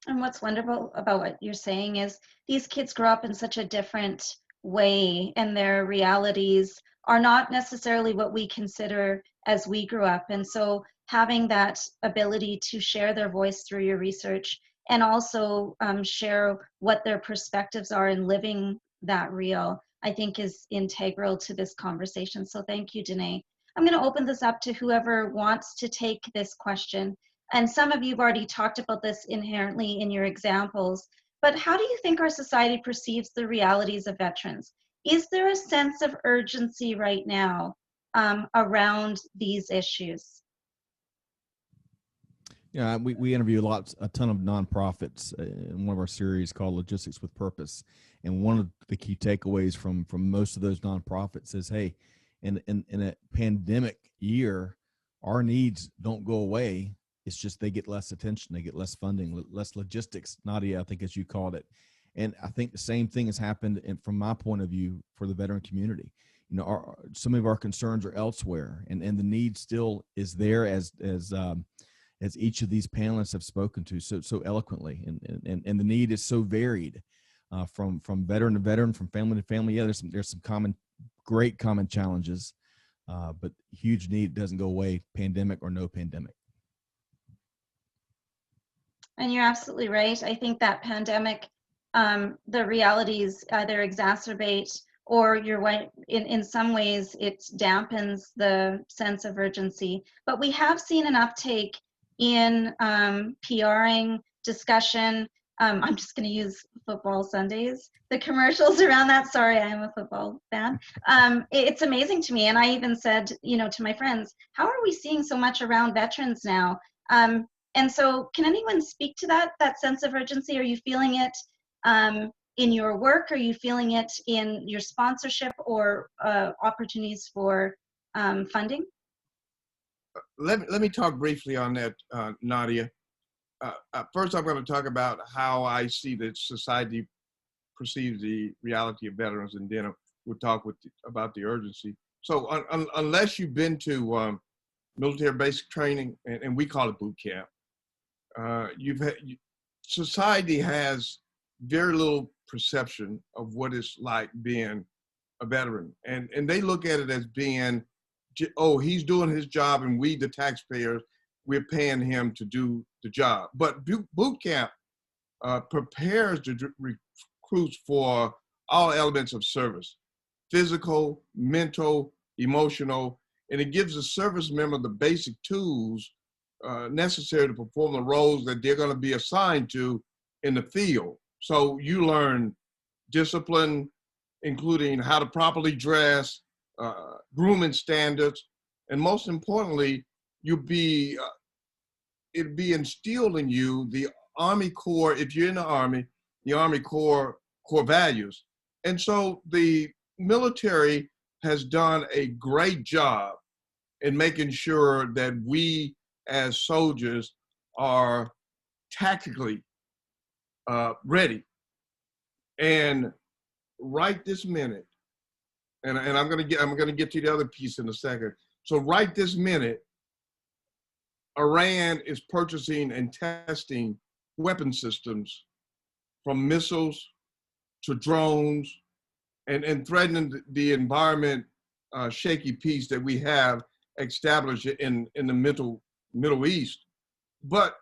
And what's wonderful about what you're saying is these kids grow up in such a different way, and their realities are not necessarily what we consider as we grew up. And so having that ability to share their voice through your research and also share what their perspectives are in living that real, I think is integral to this conversation. So thank you, Danae. I'm going to open this up to whoever wants to take this question. And some of you have already talked about this inherently in your examples, but how do you think our society perceives the realities of veterans? Is there a sense of urgency right now around these issues? Yeah, we interview a ton of nonprofits in one of our series called Logistics with Purpose, and one of the key takeaways from most of those nonprofits is, hey, in a pandemic year, our needs don't go away. It's just they get less attention, they get less funding, less logistics, Nadia, I think, as you called it. And I think the same thing has happened from my point of view for the veteran community. You know, some of our concerns are elsewhere, and the need still is there, as each of these panelists have spoken to so eloquently, and the need is so varied, from veteran to veteran, from family to family. Yeah, there's some great common challenges, but huge need doesn't go away, pandemic or no pandemic. And you're absolutely right. I think that pandemic, the realities either exacerbate or you're right, in some ways it dampens the sense of urgency. But we have seen an uptake in PRing, discussion. I'm just going to use football Sundays, the commercials around that. Sorry, I am a football fan. It's amazing to me. And I even said, to my friends, how are we seeing so much around veterans now? And so can anyone speak to that sense of urgency? Are you feeling it in your work? Are you feeling it in your sponsorship or opportunities for funding? Let me talk briefly on that, Nadia. First, I'm going to talk about how I see that society perceives the reality of veterans, and then we'll talk about the urgency. So unless you've been to military basic training, and we call it boot camp, society has very little perception of what it's like being a veteran, and they look at it as being, oh, he's doing his job, and we, the taxpayers, we're paying him to do the job. But boot camp prepares the recruits for all elements of service: physical, mental, emotional, and it gives the service member the basic tools necessary to perform the roles that they're going to be assigned to in the field. So you learn discipline, including how to properly dress, grooming standards, and most importantly, it'd be instilled in you the Army Corps, if you're in the Army, the Army Corps values. And so the military has done a great job in making sure that we as soldiers are tactically ready. And right this minute, and I'm gonna get to the other piece in a second. So right this minute, Iran is purchasing and testing weapon systems, from missiles to drones, and threatening the environment, shaky peace that we have established in the Middle East. But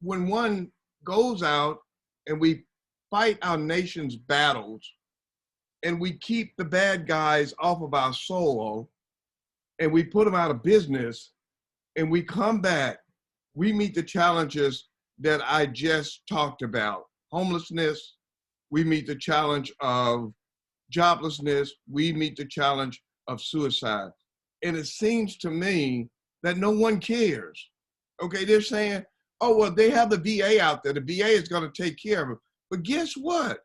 when one goes out and we fight our nation's battles, and we keep the bad guys off of our soil, and we put them out of business, and we come back, we meet the challenges that I just talked about. Homelessness, we meet the challenge of joblessness, we meet the challenge of suicide. And it seems to me that no one cares. Okay, they're saying, oh, well, they have the VA out there. The VA is gonna take care of it. But guess what?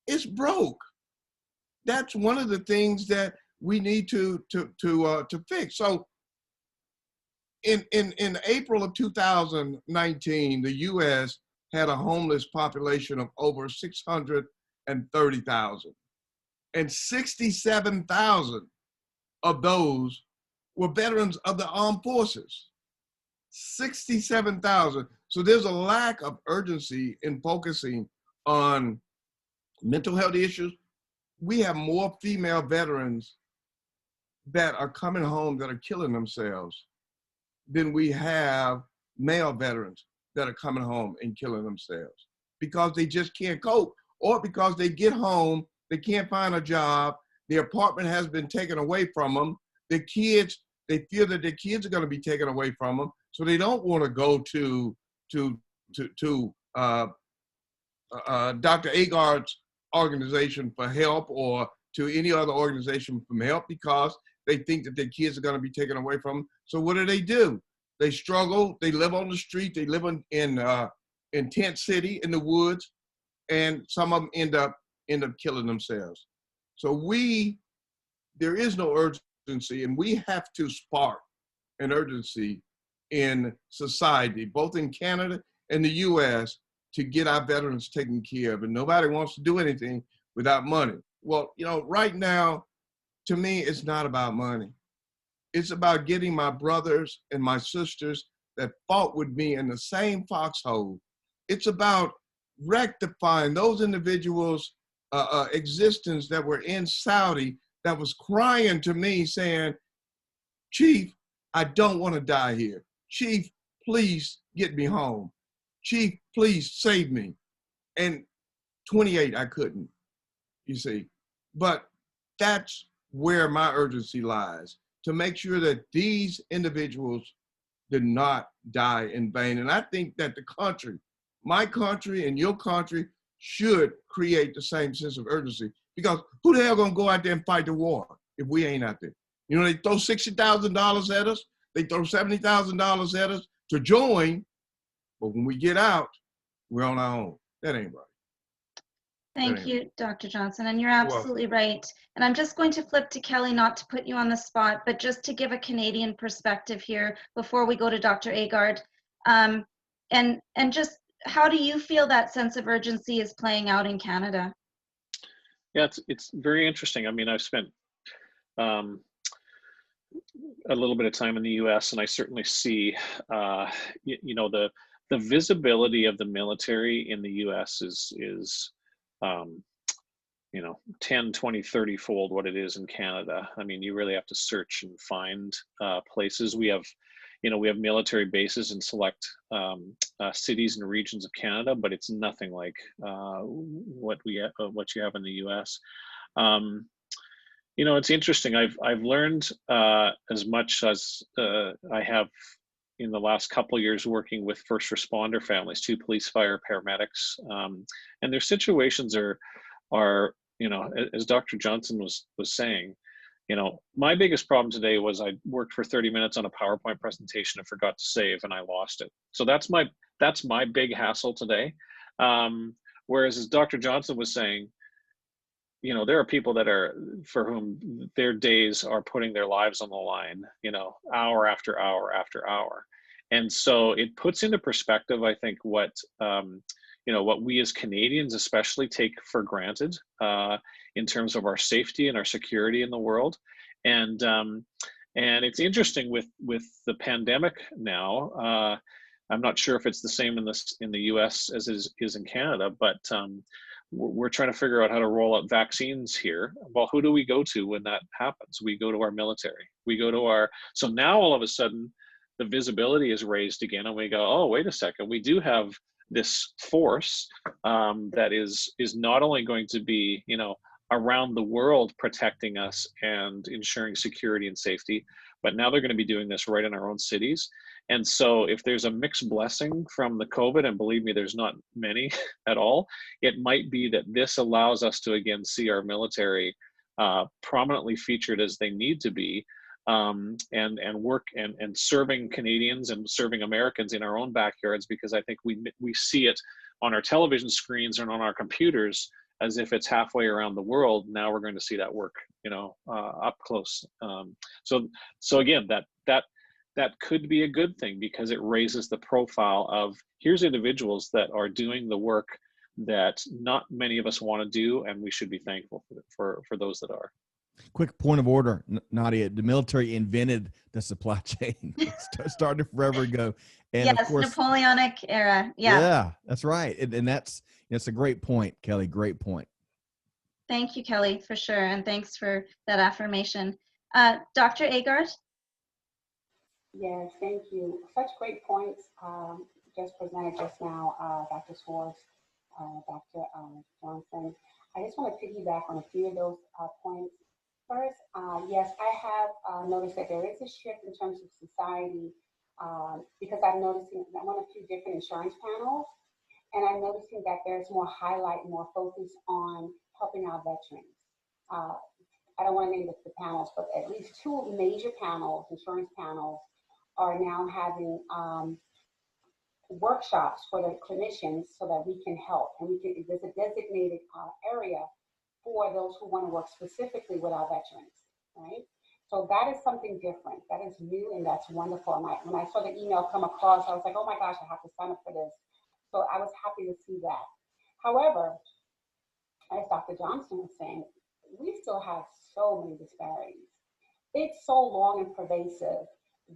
It's broke. That's one of the things that we need to fix. So in April of 2019, the US had a homeless population of over 630,000. And 67,000 of those were veterans of the armed forces. 67,000. So there's a lack of urgency in focusing on mental health issues. We have more female veterans that are coming home that are killing themselves than we have male veterans that are coming home and killing themselves because they just can't cope, or because they get home, they can't find a job, their apartment has been taken away from them, the kids, they feel that their kids are going to be taken away from them, so they don't want to go to Dr. Agard's organization for help, or to any other organization for help, because they think that their kids are going to be taken away from them. So what do? They struggle. They live on the street. They live in tent city in the woods, and some of them end up killing themselves. So there is no urgency, and we have to spark an urgency in society, both in Canada and the U.S., to get our veterans taken care of. And nobody wants to do anything without money. Well, right now, to me, it's not about money. It's about getting my brothers and my sisters that fought with me in the same foxhole. It's about rectifying those individuals' existence that were in Saudi, that was crying to me saying, Chief, I don't want to die here. Chief, please get me home. Chief, please save me. And 28, I couldn't, you see. But that's where my urgency lies, to make sure that these individuals did not die in vain. And I think that the country, my country and your country, should create the same sense of urgency, because who the hell gonna go out there and fight the war if we ain't out there? They throw $60,000 at us, they throw $70,000 at us to join, but when we get out, we're on our own. That ain't right. Thank you, Dr. Johnson, and you're absolutely right. And I'm just going to flip to Kelly, not to put you on the spot, but just to give a Canadian perspective here before we go to Dr. Agard. And just how do you feel that sense of urgency is playing out in Canada? Yeah, it's very interesting. I mean, I've spent a little bit of time in the U.S., and I certainly see, the visibility of the military in the U.S. is 10, 20, 30 fold what it is in Canada. I mean, you really have to search and find places. We have military bases in select cities and regions of Canada, but it's nothing like what you have in the U.S. It's interesting. I've learned as much as I have in the last couple of years working with first responder families, too, police, fire, paramedics, and their situations are, as Dr. Johnson was saying, my biggest problem today was I worked for 30 minutes on a PowerPoint presentation and forgot to save, and I lost it. So that's my big hassle today. Whereas, as Dr. Johnson was saying, there are people for whom their days are putting their lives on the line, hour after hour after hour. And so it puts into perspective, I think, what, what we as Canadians especially take for granted in terms of our safety and our security in the world. And it's interesting with the pandemic now. I'm not sure if it's the same in the U.S. as it is in Canada, but we're trying to figure out how to roll out vaccines here. Well, who do we go to when that happens? We go to our military. We go to so now all of a sudden the visibility is raised again, and we go, oh, wait a second, we do have this force that is not only going to be, around the world protecting us and ensuring security and safety, but now they're going to be doing this right in our own cities. And so if there's a mixed blessing from the COVID, and believe me, there's not many at all, it might be that this allows us to again see our military prominently featured as they need to be, and work and serving Canadians and serving Americans in our own backyards, because I think we see it on our television screens and on our computers as if it's halfway around the world. Now we're going to see that work, up close. So again, that could be a good thing, because it raises the profile of, here's individuals that are doing the work that not many of us want to do, and we should be thankful for those that are. Quick point of order, Nadia. The military invented the supply chain. Started forever ago. And yes, of course, Napoleonic era. Yeah, that's right. And that's a great point, Kelly. Great point. Thank you, Kelly, for sure. And thanks for that affirmation. Dr. Agard? Yes, thank you. Such great points just presented just now, Dr. Swartz, Dr. Johnson. I just want to piggyback on a few of those points. First, yes, I have noticed that there is a shift in terms of society, because I'm noticing, I'm on a few different insurance panels, and I'm noticing that there's more highlight, more focus on helping our veterans. I don't want to name the panels, but at least two major panels, insurance panels, are now having workshops for the clinicians so that we can help. And there's a designated area for those who want to work specifically with our veterans, right? So that is something different. That is new, and that's wonderful. And when I saw the email come across, I was like, oh my gosh, I have to sign up for this. So I was happy to see that. However, as Dr. Johnson was saying, we still have so many disparities. It's so long and pervasive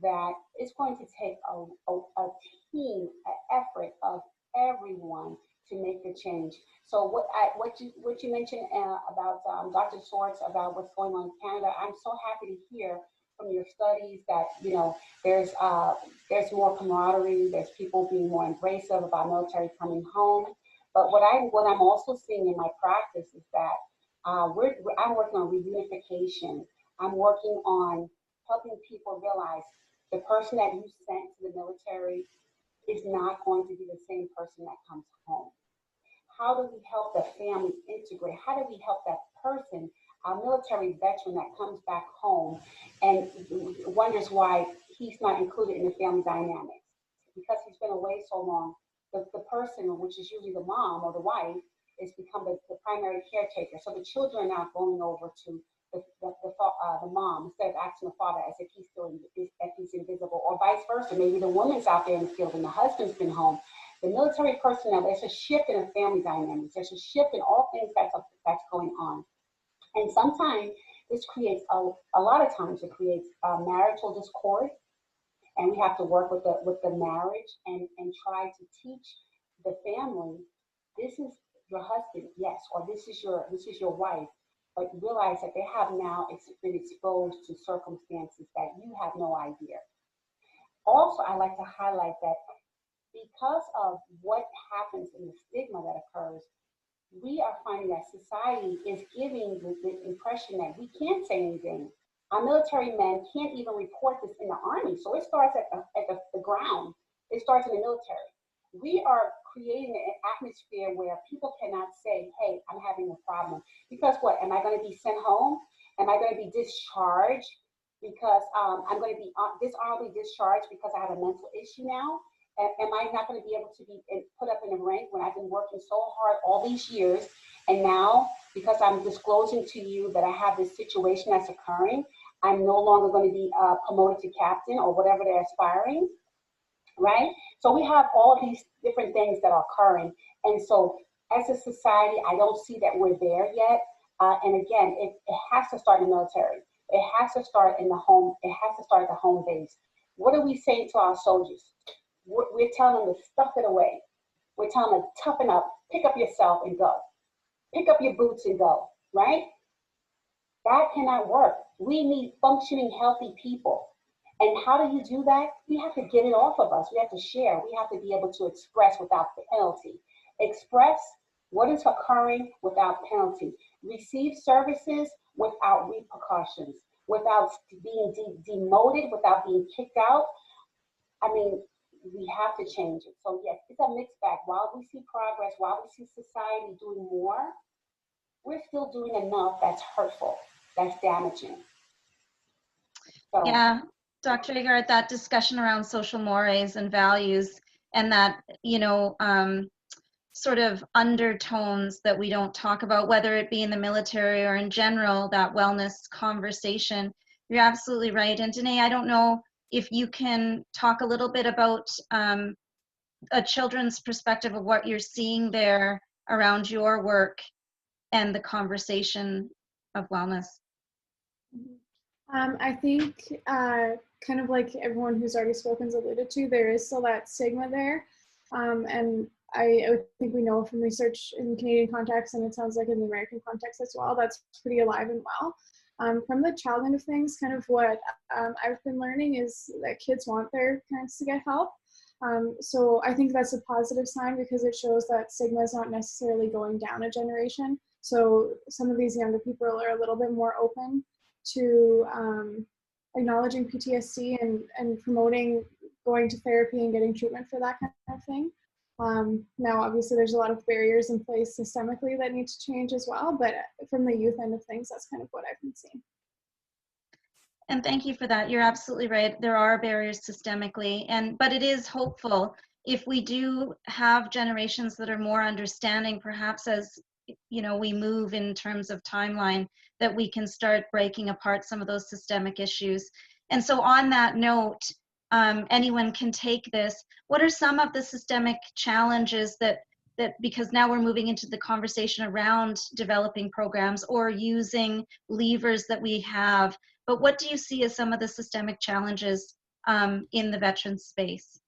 that it's going to take a team, an effort of everyone to make the change. So what you mentioned about Dr. Swartz, about what's going on in Canada, I'm so happy to hear from your studies that there's more camaraderie, there's people being more embracive about military coming home. But what I'm also seeing in my practice is that I'm working on reunification. I'm working on helping people realize the person that you sent to the military is not going to be the same person that comes home. How do we help the family integrate? How do we help that person, our military veteran that comes back home and wonders why he's not included in the family dynamics? Because he's been away so long, the person, which is usually the mom or the wife, is become the primary caretaker. So the children are now going over to the mom instead of asking the father as if he's invisible, or vice versa. Maybe the woman's out there in the field and the husband's been home. The military personnel, there's a shift in the family dynamics. There's a shift in all things that's going on. And sometimes this creates, a lot of times it creates marital discord. And we have to work with the marriage and try to teach the family, this is your husband, yes, or this is your wife. But realize that they have now been exposed to circumstances that you have no idea. Also, I like to highlight that because of what happens in the stigma that occurs, we are finding that society is giving the impression that we can't say anything. Our military men can't even report this in the Army. So it starts at the ground. It starts in the military. We are creating an atmosphere where people cannot say, hey, I'm having a problem. Because what? Am I going to be sent home? Am I going to be discharged because I'm going to be dishonorably discharged because I have a mental issue now? Am I not going to be able to be put up in a rank when I've been working so hard all these years? And now, because I'm disclosing to you that I have this situation that's occurring, I'm no longer going to be promoted to captain or whatever they're aspiring, right? So we have all these different things that are occurring. And so as a society, I don't see that we're there yet. And again, it has to start in the military. It has to start in the home. It has to start at the home base. What are we saying to our soldiers? We're telling them to stuff it away. We're telling them to toughen up, pick up yourself and go. Pick up your boots and go, right? That cannot work. We need functioning, healthy people. And how do you do that? We have to get it off of us. We have to share. We have to be able to express without penalty. Express what is occurring without penalty. Receive services without repercussions, without being demoted, without being kicked out. I mean, we have to change it. So yes, it's a mixed bag. While we see progress, while we see society doing more, we're still doing enough that's hurtful, that's damaging. So, Yeah, Dr. Agard, that discussion around social mores and values and that, sort of undertones that we don't talk about, whether it be in the military or in general, that wellness conversation. You're absolutely right. And Danae, I don't know if you can talk a little bit about a children's perspective of what you're seeing there around your work and the conversation of wellness. I think kind of like everyone who's already spoken's alluded to, there is still that stigma there. And I think we know from research in Canadian context, and it sounds like in the American context as well, that's pretty alive and well. From the child end of things, kind of what I've been learning is that kids want their parents to get help. So I think that's a positive sign because it shows that stigma is not necessarily going down a generation. So some of these younger people are a little bit more open to acknowledging PTSD and promoting going to therapy and getting treatment for that kind of thing. Now, obviously, there's a lot of barriers in place systemically that need to change as well, but from the youth end of things, that's kind of what I've been seeing. And thank you for that. You're absolutely right. There are barriers systemically, but it is hopeful if we do have generations that are more understanding, perhaps as we move in terms of timeline, that we can start breaking apart some of those systemic issues. And so on that note, anyone can take this. What are some of the systemic challenges that because now we're moving into the conversation around developing programs or using levers that we have, but what do you see as some of the systemic challenges in the veteran space?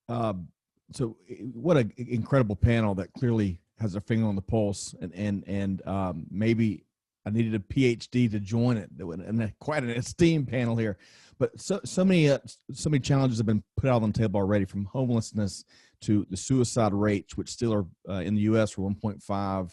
So what an incredible panel that clearly has their finger on the pulse, and maybe I needed a PhD to join it, and quite an esteemed panel here. But so many challenges have been put out on the table already, from homelessness to the suicide rates, which still are in the U.S. are 1.5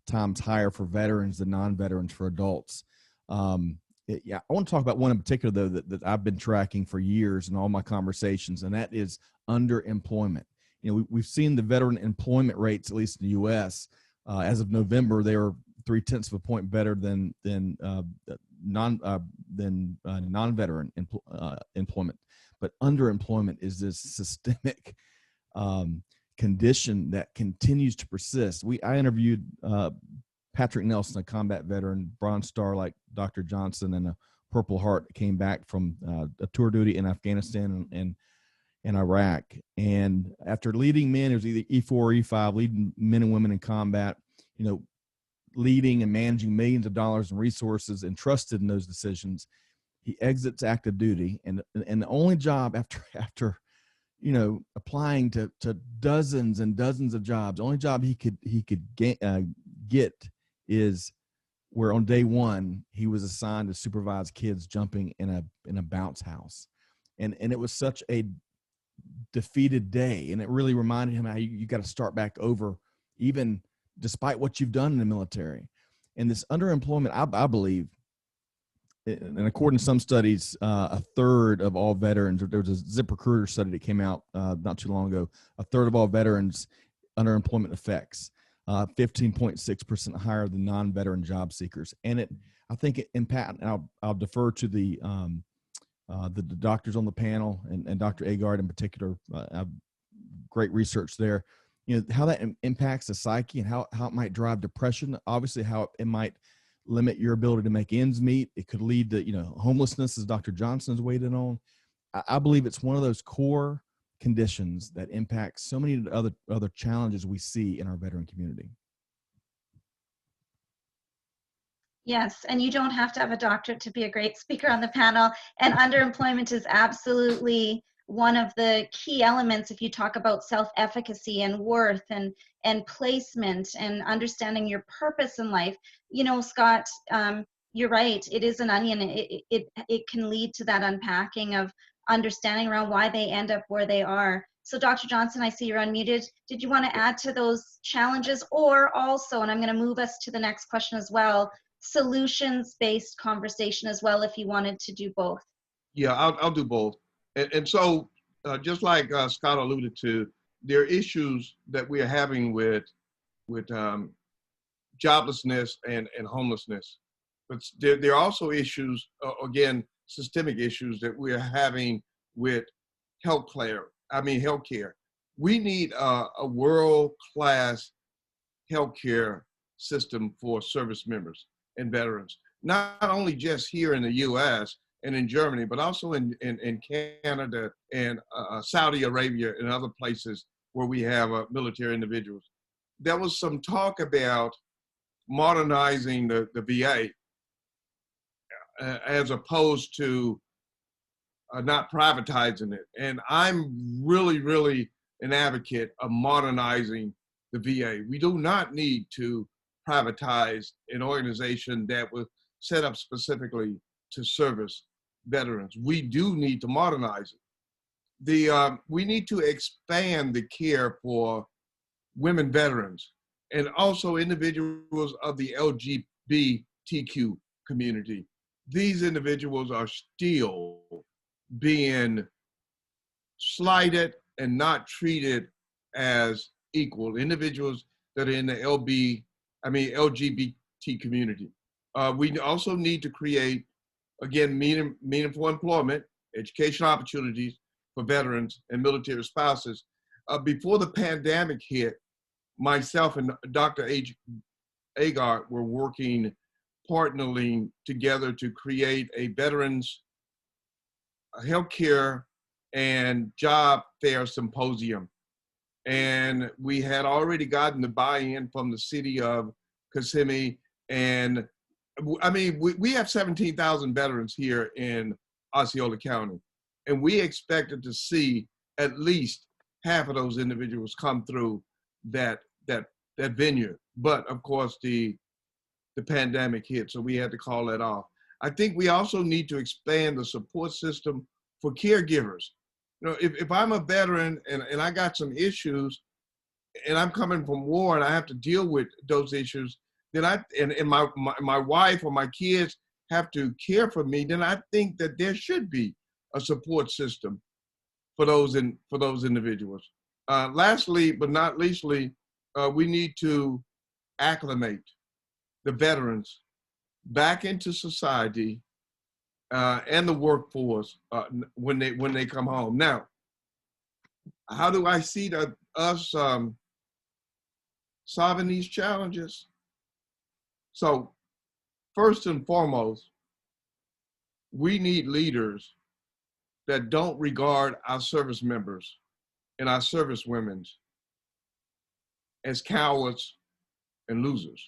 times higher for veterans than non-veterans for adults. Yeah, I want to talk about one in particular though that I've been tracking for years in all my conversations, and that is underemployment. We've seen the veteran employment rates, at least in the U.S. As of November, they were 0.3 of a point better than non-veteran employment. But underemployment is this systemic condition that continues to persist. I interviewed Patrick Nelson, a combat veteran, Bronze Star like Dr. Johnson, and a Purple Heart that came back from a tour duty in Afghanistan and Iraq. And after leading men, it was either E4 or E5, leading men and women in combat, leading and managing millions of dollars in resources entrusted in those decisions, he exits active duty, and the only job after applying to dozens and dozens of jobs, the only job he could get is where on day one he was assigned to supervise kids jumping in a bounce house, and it was such a defeated day, and it really reminded him how you got to start back over, even despite what you've done in the military. And this underemployment, I believe, and according to some studies, a third of all veterans, there was a ZipRecruiter study that came out not too long ago, a third of all veterans underemployment affects, 15.6% higher than non-veteran job seekers. And I think it impact, and I'll defer to the doctors on the panel and Dr. Agard in particular, great research there, how that impacts the psyche and how it might drive depression, obviously how it might limit your ability to make ends meet. It could lead to, homelessness, as Dr. Johnson has weighed in on. I believe it's one of those core conditions that impact so many other challenges we see in our veteran community. Yes, and you don't have to have a doctorate to be a great speaker on the panel. And underemployment is absolutely one of the key elements if you talk about self-efficacy and worth and placement and understanding your purpose in life. You know, Scott, you're right. It is an onion. It can lead to that unpacking of understanding around why they end up where they are. So Dr. Johnson, I see you're unmuted. Did you want to add to those challenges, or also, and I'm going to move us to the next question as well, solutions-based conversation as well, if you wanted to do both? Yeah, I'll do both. And so, just like Scott alluded to, there are issues that we are having with joblessness and homelessness. But there are also issues, again, systemic issues that we are having with healthcare. We need a world-class healthcare system for service members and veterans, not only just here in the U.S. and in Germany, but also in Canada and Saudi Arabia and other places where we have military individuals. There was some talk about modernizing the VA as opposed to not privatizing it. And I'm really an advocate of modernizing the VA. We do not need to privatize an organization that was set up specifically to service veterans. We do need to modernize it. We need to expand the care for women veterans and also individuals of the LGBTQ community. These individuals are still being slighted and not treated as equal individuals that are in the LGBT community. We also need to create, again, meaningful employment, educational opportunities for veterans and military spouses. Before the pandemic hit, myself and Dr. Agar were partnering together to create a veterans healthcare and job fair symposium. And we had already gotten the buy-in from the city of Kissimmee. And I mean, we have 17,000 veterans here in Osceola County. And we expected to see at least half of those individuals come through that venue. But of course, the pandemic hit, so we had to call that off. I think we also need to expand the support system for caregivers. You know, if I'm a veteran and I got some issues and I'm coming from war and I have to deal with those issues, then my wife or my kids have to care for me, then I think that there should be a support system for those individuals. Lastly, but not leastly, we need to acclimate the veterans back into society and the workforce when they come home. Now, how do I see us solving these challenges? So, first and foremost, we need leaders that don't regard our service members and our service women as cowards and losers,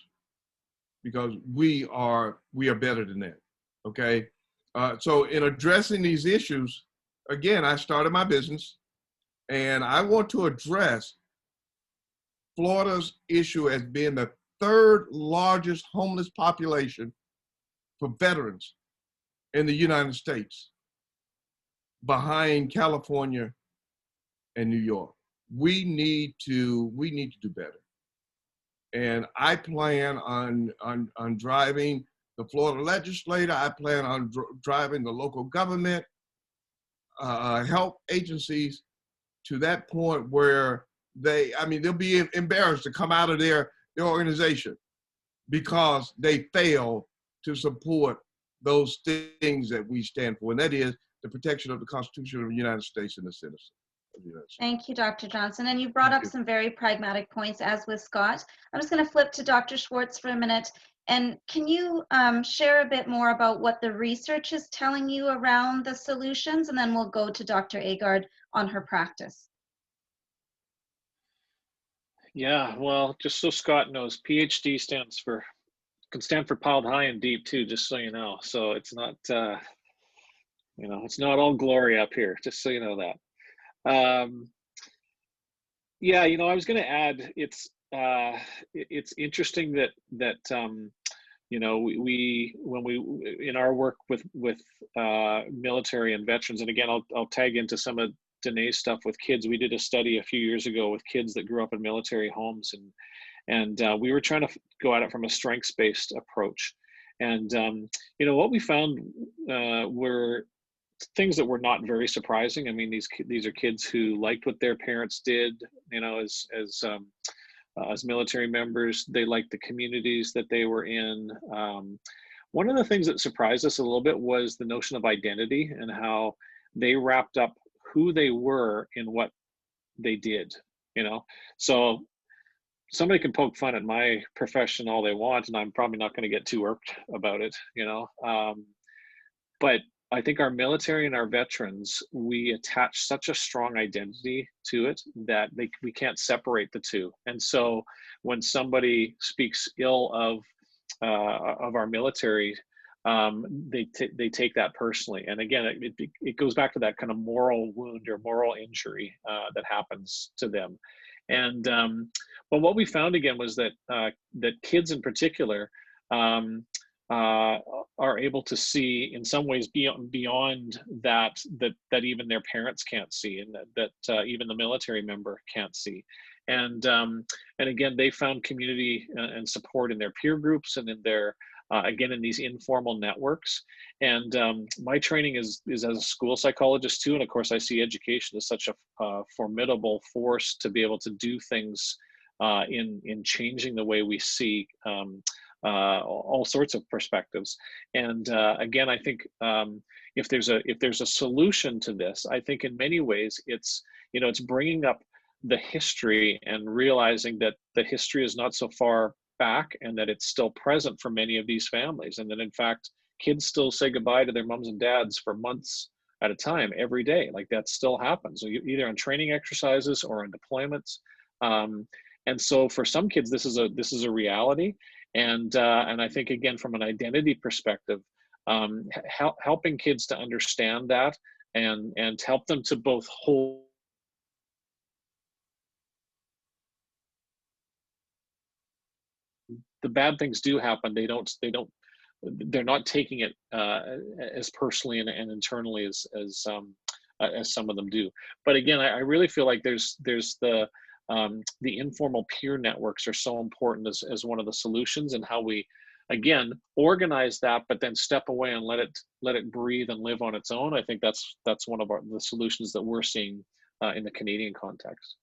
because we are better than that. Okay. So in addressing these issues, again, I started my business and I want to address Florida's issue as being the third largest homeless population for veterans in the United States, behind California and New York. We need to do better. And I plan on driving the Florida legislature. I plan on driving the local government, health agencies to that point where they'll be embarrassed to come out of their organization because they fail to support those things that we stand for, and that is the protection of the Constitution of the United States and the citizens of the United States. Thank you, Dr. Johnson. And you brought up some very pragmatic points, as with Scott. I'm just going to flip to Dr. Schwartz for a minute. And can you share a bit more about what the research is telling you around the solutions? And then we'll go to Dr. Agard on her practice. Yeah, well, just so Scott knows, PhD can stand for piled high and deep too, just so you know. So it's not, it's not all glory up here, just so you know that. Yeah, I was going to add, it's interesting that we when we in our work with military and veterans, and again, I'll tag into some of Danae's stuff with kids. We did a study a few years ago with kids that grew up in military homes, and we were trying to go at it from a strengths-based approach. And what we found were things that were not very surprising. I mean, these are kids who liked what their parents did, as military members. They liked the communities that they were in. One of the things that surprised us a little bit was the notion of identity and how they wrapped up who they were in what they did. So somebody can poke fun at my profession all they want, and I'm probably not going to get too irked about it. But I think our military and our veterans, we attach such a strong identity to it that we can't separate the two. And so when somebody speaks ill of our military, they take that personally. And again, it goes back to that kind of moral wound or moral injury that happens to them. And but what we found again was that kids in particular are able to see in some ways beyond that even their parents can't see, and that even the military member can't see. And again, they found community and support in their peer groups and in their again in these informal networks. And my training is as a school psychologist too, and of course I see education as such a formidable force to be able to do things in changing the way we see all sorts of perspectives. And again, I think if there's a solution to this, I think in many ways it's bringing up the history and realizing that the history is not so far back and that it's still present for many of these families, and that in fact kids still say goodbye to their moms and dads for months at a time every day. Like that still happens, either on training exercises or in deployments. And so for some kids this is a reality. And I think again from an identity perspective, helping kids to understand that and help them to both hold the bad things do happen. They're not taking it as personally and internally as some of them do. But again, I really feel like there's the informal peer networks are so important as one of the solutions, and how we again organize that, but then step away and let it breathe and live on its own. I think that's one of the solutions that we're seeing in the Canadian context.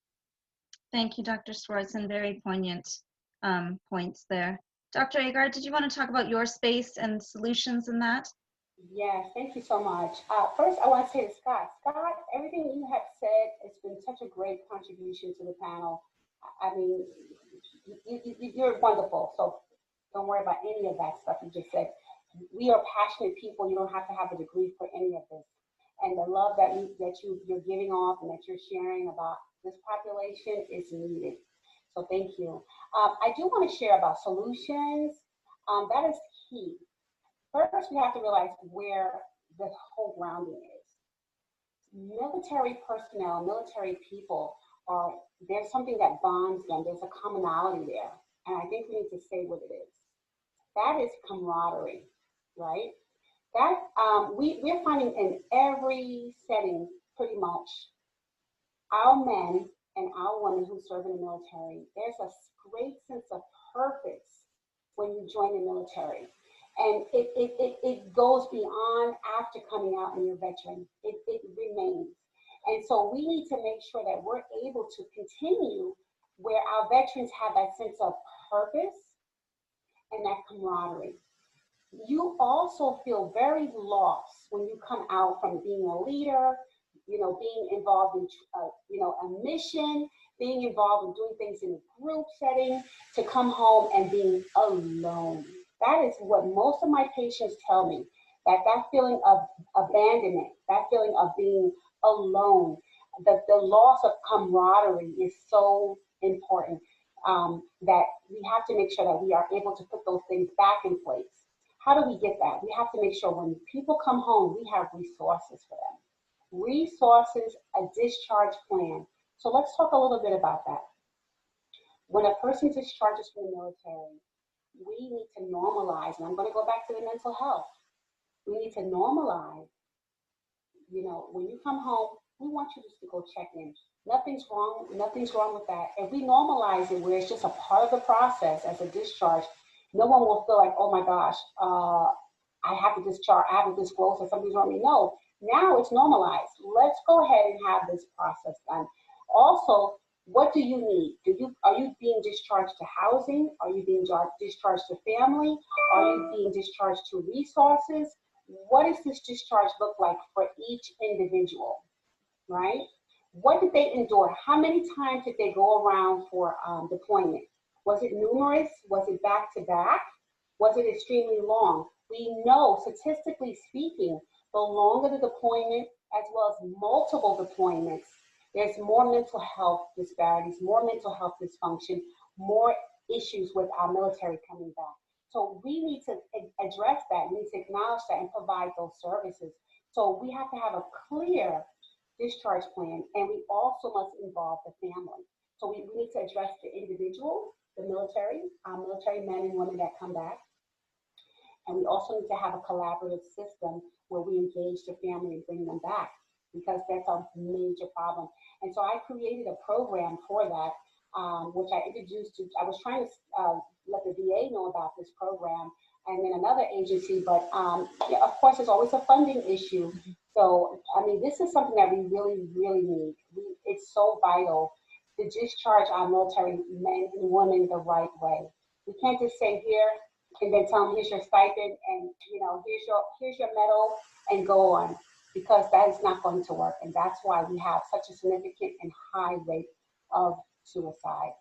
Thank you, Dr. Schwartz, and very poignant points there. Dr. Agard, did you want to talk about your space and solutions in that? Yes, thank you so much. First, I want to say to Scott, everything you have said has been such a great contribution to the panel. I mean, you're wonderful. So don't worry about any of that stuff you just said. We are passionate people. You don't have to have a degree for any of this. And the love that you're giving off and that you're sharing about this population is needed. So thank you. I do want to share about solutions. That is key. First, we have to realize where the whole grounding is. Military personnel, military people, there's something that bonds them. There's a commonality there. And I think we need to say what it is. That is camaraderie, right? That we're finding in every setting, pretty much, our men and our women who serve in the military, there's a great sense of purpose when you join the military. And it goes beyond after coming out and you're a veteran. It remains. And so we need to make sure that we're able to continue where our veterans have that sense of purpose and that camaraderie. You also feel very lost when you come out from being a leader, being involved in, a mission, being involved in doing things in a group setting, to come home and being alone. That is what most of my patients tell me, that feeling of abandonment, that feeling of being alone, the loss of camaraderie is so important, that we have to make sure that we are able to put those things back in place. How do we get that? We have to make sure when people come home, we have resources for them. Resources, a discharge plan. So let's talk a little bit about that. When a person discharges from the military, we need to normalize, and I'm going to go back to the mental health. We need to normalize, when you come home, we want you just to go check in. Nothing's wrong with that. If we normalize it where it's just a part of the process as a discharge, no one will feel like, oh my gosh, I have to discharge, I have to disclose that something's wrong with me. No, now it's normalized. Let's go ahead and have this process done. Also, what do you need? Are you being discharged to housing? Are you being discharged to family? Are you being discharged to resources? What does this discharge look like for each individual, right? What did they endure? How many times did they go around for deployment? Was it numerous? Was it back to back? Was it extremely long? We know, statistically speaking, the longer the deployment, as well as multiple deployments, there's more mental health disparities, more mental health dysfunction, more issues with our military coming back. So we need to address that, we need to acknowledge that and provide those services. So we have to have a clear discharge plan, and we also must involve the family. So we need to address the individual, the military, our military men and women that come back. And we also need to have a collaborative system where we engage the family and bring them back, because that's a major problem. And so I created a program for that, which I introduced to, I was trying to let the VA know about this program and then another agency, but yeah, of course, there's always a funding issue. So, I mean, this is something that we really, really need. It's so vital to discharge our military men and women the right way. We can't just say here and then tell them, here's your stipend and, here's your medal and go on, because that is not going to work. And that's why we have such a significant and high rate of suicide.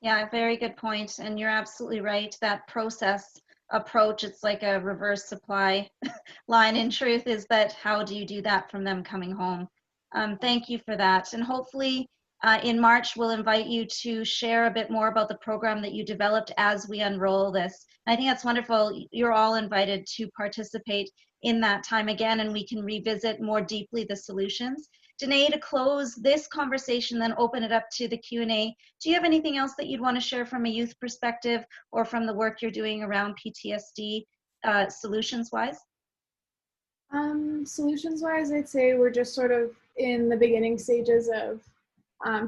Yeah, very good point. And you're absolutely right. That process approach, it's like a reverse supply line. In truth, is that how do you do that from them coming home? Thank you for that. And hopefully in March, we'll invite you to share a bit more about the program that you developed as we unroll this. I think that's wonderful. You're all invited to participate in that time again, and we can revisit more deeply the solutions. Danae, to close this conversation, then open it up to the Q&A, do you have anything else that you'd want to share from a youth perspective or from the work you're doing around PTSD solutions-wise? Solutions-wise, I'd say we're just sort of in the beginning stages of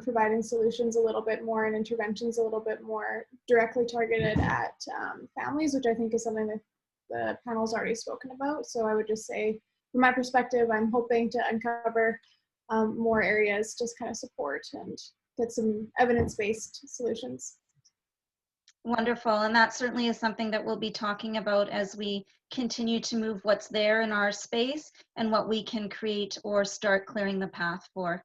providing solutions a little bit more and interventions a little bit more directly targeted at families, which I think is something that the panel's already spoken about. So I would just say, from my perspective, I'm hoping to uncover more areas, just kind of support and get some evidence-based solutions. Wonderful, and that certainly is something that we'll be talking about as we continue to move what's there in our space and what we can create or start clearing the path for.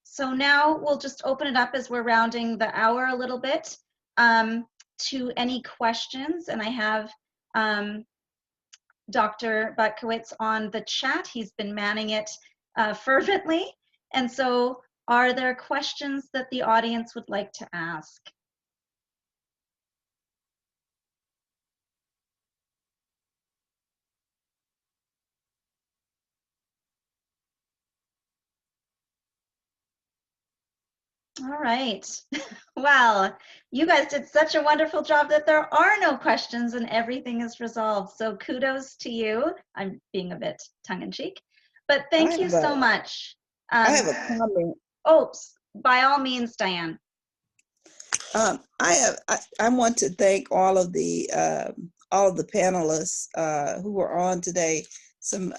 So now we'll just open it up as we're rounding the hour a little bit to any questions, and I have Dr. Butkowitz on the chat. He's been manning it fervently. And so are there questions that the audience would like to ask? All right. Well, you guys did such a wonderful job that there are no questions and everything is resolved. So kudos to you. I'm being a bit tongue-in-cheek, but thank you so much. I have a comment. Oh, by all means, Diane. I want to thank all of the panelists who were on today. Some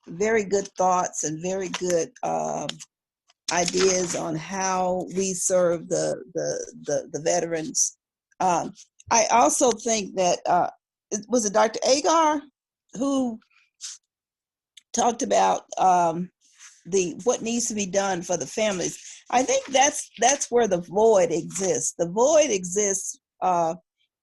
very good thoughts and very good ideas on how we serve the veterans. I also think that was it Dr. Agar who talked about what needs to be done for the families. I think that's where the void exists. The void exists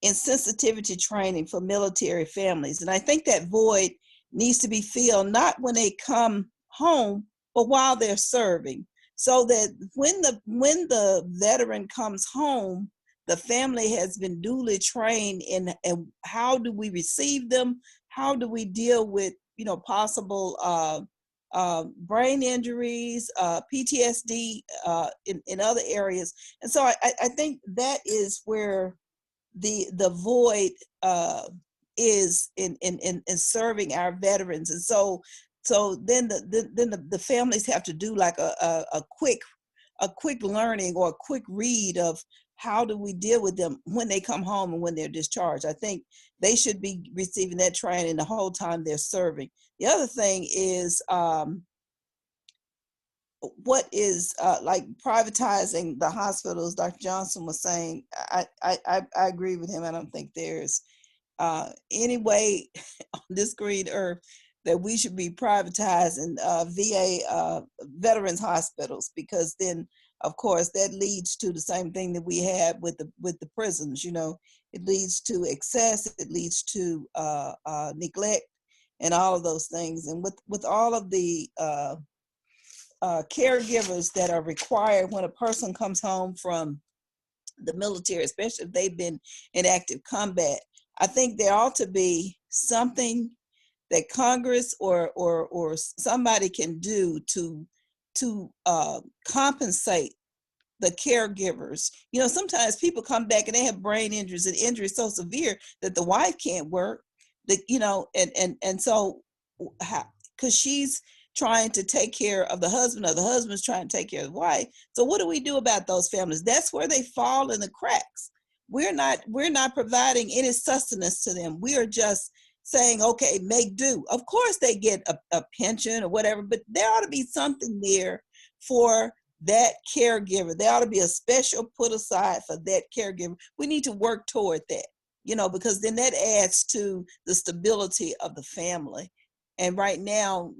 in sensitivity training for military families. And I think that void needs to be filled not when they come home, but while they're serving, so that when the veteran comes home, the family has been duly trained in how do we receive them, how do we deal with possible brain injuries, PTSD in other areas. And so I think that is where the void is in serving our veterans. And so then the families have to do like a quick learning or a quick read of how do we deal with them when they come home and when they're discharged. I think they should be receiving that training the whole time they're serving. The other thing is what is like privatizing the hospitals. Dr. Johnson was saying, I agree with him. I don't think there's any way on this green earth that we should be privatizing VA veterans hospitals, because then of course that leads to the same thing that we had with the prisons. It leads to excess, it leads to neglect and all of those things. And with all of the caregivers that are required when a person comes home from the military, especially if they've been in active combat, I think there ought to be something that Congress or somebody can do to compensate the caregivers. Sometimes people come back and they have brain injuries and injuries so severe that the wife can't work. And so because she's trying to take care of the husband, or the husband's trying to take care of the wife. So what do we do about those families? That's where they fall in the cracks. We're not providing any sustenance to them. We are just saying, okay, make do. Of course they get a pension or whatever, but there ought to be something there for that caregiver. There ought to be a special put aside for that caregiver. We need to work toward that, because then that adds to the stability of the family. And right now,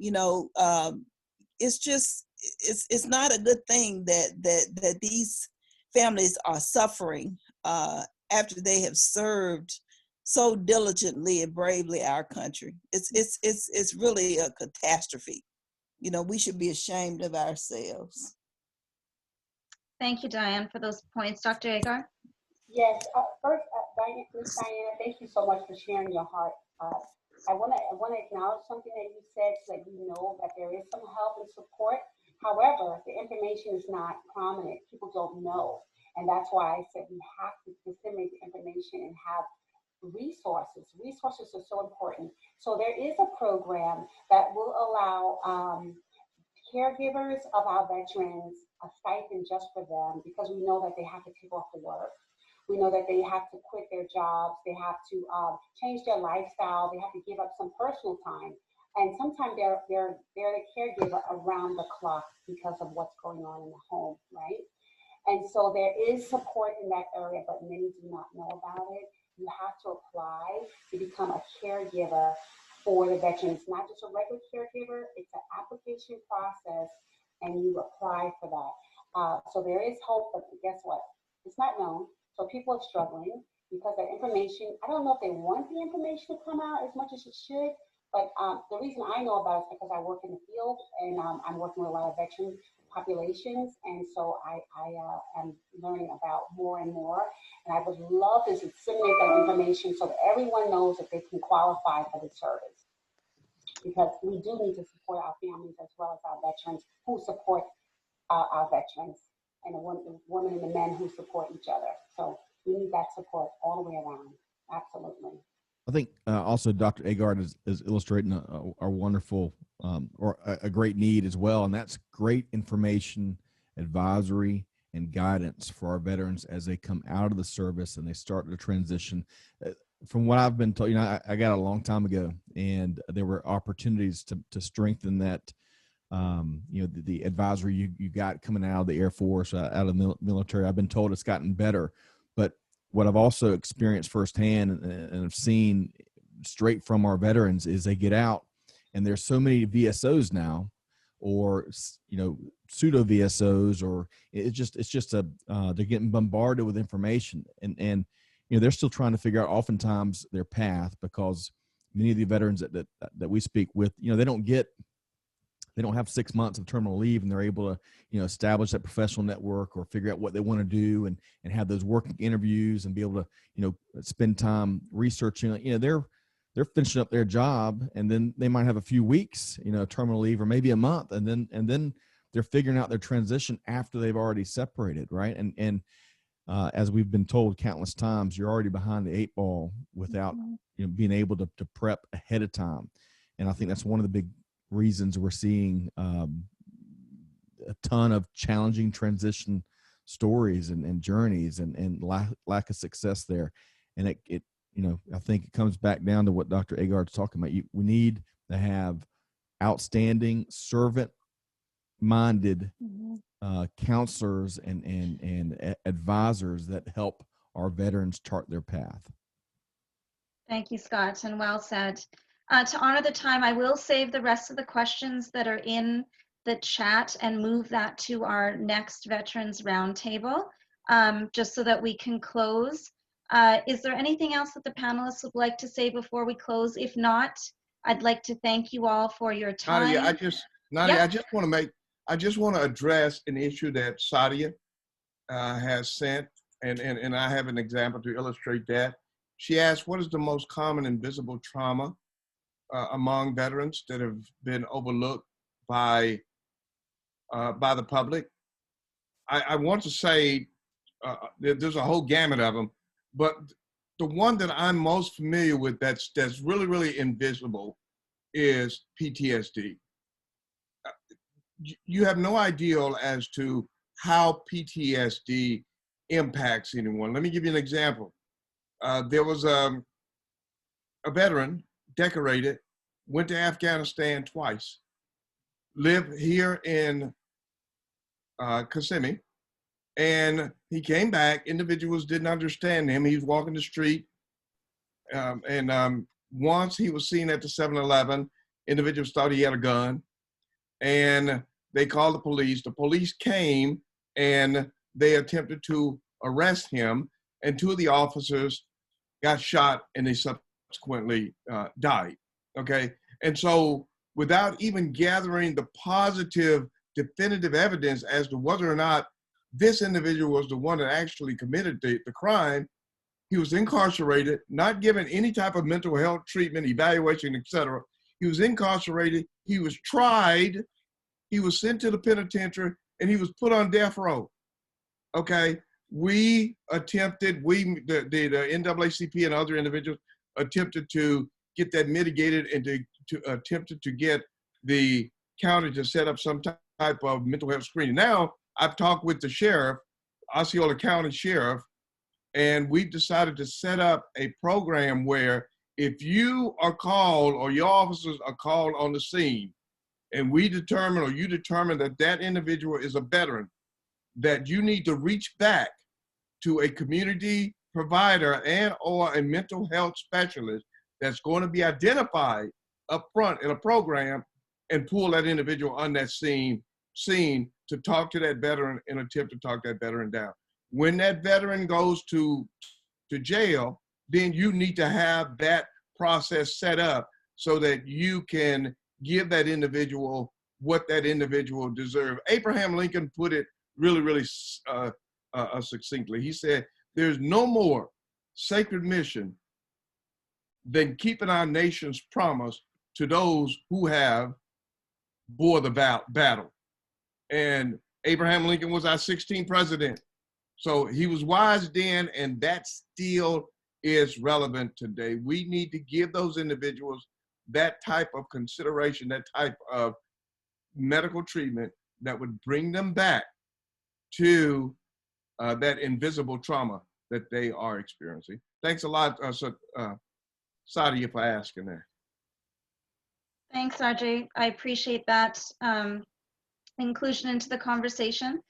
it's not a good thing that these families are suffering after they have served so diligently and bravely our country. It's really a catastrophe. We should be ashamed of ourselves. Thank you, Diane, for those points. Dr. Agar? Yes, first, Ms. Diana, thank you so much for sharing your heart. I want to acknowledge something that you said, so that you know that there is some help and support. However, the information is not prominent. People don't know. And that's why I said we have to disseminate the information and have resources. Resources are so important. So there is a program that will allow caregivers of our veterans a stipend just for them, because we know that they have to take off the work. We know that they have to quit their jobs. They have to change their lifestyle. They have to give up some personal time. And sometimes they're the caregiver around the clock because of what's going on in the home, right? And so there is support in that area, but many do not know about it. You have to apply to become a caregiver for the veteran. It's not just a regular caregiver, it's an application process, and you apply for that. So there is hope, but guess what? It's not known. So people are struggling because that information, I don't know if they want the information to come out as much as it should, but the reason I know about it is because I work in the field, and I'm working with a lot of veteran populations, and so I am learning about more and more, and I would love to disseminate that information so that everyone knows that they can qualify for the service, because we do need to support our families as well as our veterans who support our veterans, and the women and the men who support each other. So we need that support all the way around. Absolutely. I think also Dr. Agard is illustrating a wonderful or a great need as well, and that's great information, advisory, and guidance for our veterans as they come out of the service and they start to transition. From what I've been told, I got a long time ago, and there were opportunities to strengthen that. The advisory you got coming out of the Air Force, out of the military. I've been told it's gotten better, but what I've also experienced firsthand and have seen straight from our veterans is they get out, and there's so many VSOs now, or pseudo VSOs, or it's just they're getting bombarded with information, and they're still trying to figure out oftentimes their path, because many of the veterans that we speak with, they don't have 6 months of terminal leave, and they're able to, establish that professional network or figure out what they want to do and have those working interviews and be able to, spend time researching. They're finishing up their job, and then they might have a few weeks, terminal leave, or maybe a month, and then they're figuring out their transition after they've already separated, right? And as we've been told countless times, you're already behind the 8 ball without being able to prep ahead of time. And I think that's one of the big reasons we're seeing a ton of challenging transition stories and journeys and lack of success there. And it I think it comes back down to what Dr. Agard's talking about. We need to have outstanding servant-minded counselors and advisors that help our veterans chart their path. Thank you, Scott, and well said. To honor the time, I will save the rest of the questions that are in the chat and move that to our next Veterans Roundtable, just so that we can close. Is there anything else that the panelists would like to say before we close? If not, I'd like to thank you all for your time. Nadia, I just want to address an issue that Sadia has sent, and I have an example to illustrate that. She asked, what is the most common invisible trauma among veterans that have been overlooked by the public? I want to say there's a whole gamut of them, but the one that I'm most familiar with that's really, really invisible is PTSD. You have no idea as to how PTSD impacts anyone. Let me give you an example. There was a veteran, decorated, went to Afghanistan twice, lived here in Kissimmee, and he came back. Individuals didn't understand him. He was walking the street, and once he was seen at the 7-Eleven, individuals thought he had a gun, and they called the police. The police came, and they attempted to arrest him, and 2 of the officers got shot, and they subsequently died, okay? And so without even gathering the positive, definitive evidence as to whether or not this individual was the one that actually committed the crime, he was incarcerated, not given any type of mental health treatment, evaluation, etc. He was incarcerated, he was tried, he was sent to the penitentiary, and he was put on death row, okay? We attempted, the NAACP and other individuals attempted to get that mitigated and attempted to get the county to set up some type of mental health screening. Now, I've talked with the sheriff, Osceola County Sheriff, and we've decided to set up a program where if you are called or your officers are called on the scene, and we determine or you determine that that individual is a veteran, that you need to reach back to a community provider and or a mental health specialist that's going to be identified up front in a program and pull that individual on that scene to talk to that veteran and attempt to talk that veteran down. When that veteran goes to jail, then you need to have that process set up so that you can give that individual what that individual deserves. Abraham Lincoln put it really, really succinctly. He said, there's no more sacred mission than keeping our nation's promise to those who have bore the battle. And Abraham Lincoln was our 16th president. So he was wise then, and that still is relevant today. We need to give those individuals that type of consideration, that type of medical treatment that would bring them back to that invisible trauma that they are experiencing. Thanks a lot, Sadia, for asking that. Thanks, RJ. I appreciate that inclusion into the conversation.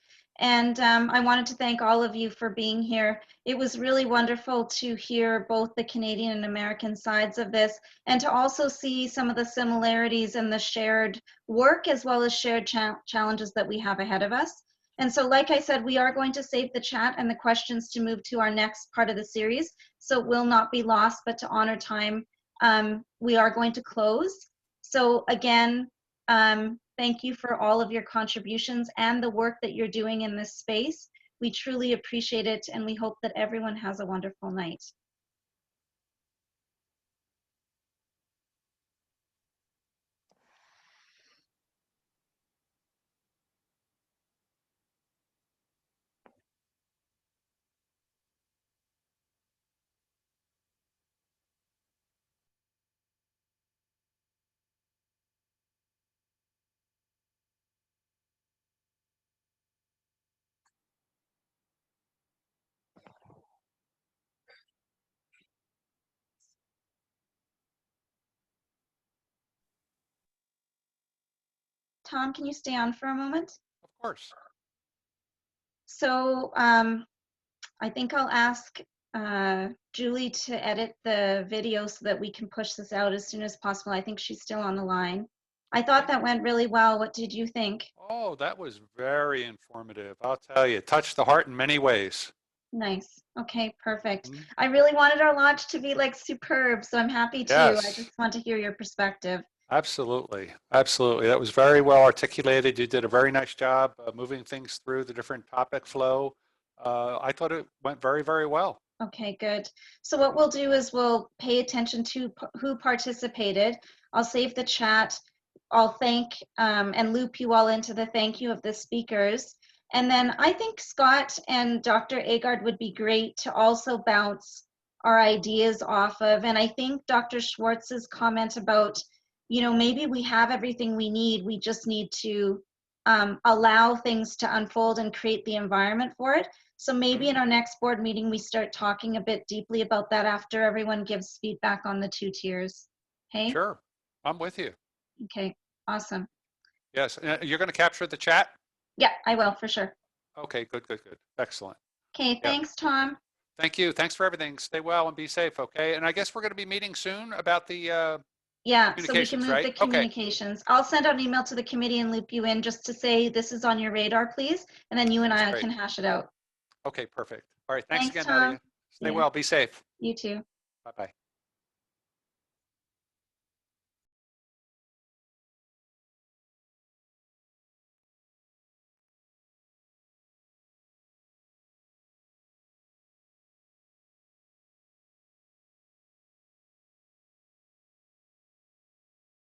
And I wanted to thank all of you for being here. It was really wonderful to hear both the Canadian and American sides of this, and to also see some of the similarities in the shared work as well as shared challenges that we have ahead of us. And so, like I said, we are going to save the chat and the questions to move to our next part of the series. so it will not be lost, but to honor time, we are going to close. So again, thank you for all of your contributions and the work that you're doing in this space. We truly appreciate it, and we hope that everyone has a wonderful night. Tom, can you stay on for a moment? Of course. So I think I'll ask Julie to edit the video so that we can push this out as soon as possible. I think she's still on the line. I thought that went really well. What did you think? Oh, that was very informative. I'll tell you, touched the heart in many ways. Nice. Okay, perfect. Mhm. I really wanted our launch to be like superb, so I'm happy to. I Yes. just want to hear your perspective. Absolutely. Absolutely. That was very well articulated. You did a very nice job moving things through the different topic flow. I thought it went very, very well. Okay, good. So what we'll do is we'll pay attention to who participated. I'll save the chat. I'll thank and loop you all into the thank you of the speakers. And then I think Scott and Dr. Agard would be great to also bounce our ideas off of. And I think Dr. Schwartz's comment about, you know, maybe we have everything we need. We just need to allow things to unfold and create the environment for it. So maybe in our next board meeting, we start talking a bit deeply about that after everyone gives feedback on the 2 tiers. Okay? Sure. I'm with you. Okay, awesome. Yes. You're going to capture the chat? Yeah, I will for sure. Okay, good, good, good. Excellent. Okay, Yeah. thanks, Tom. Thank you. Thanks for everything. Stay well and be safe, okay? And I guess we're going to be meeting soon about the Yeah, so we can communications, move right? the Okay. communications. I'll send out an email to the committee and loop you in just to say this is on your radar, please. And then you and That's I great. can hash it out. Okay, perfect. All right. Thanks Thanks, again, Tom. Nadia. Stay Yeah. well. Be safe. You too. Bye-bye.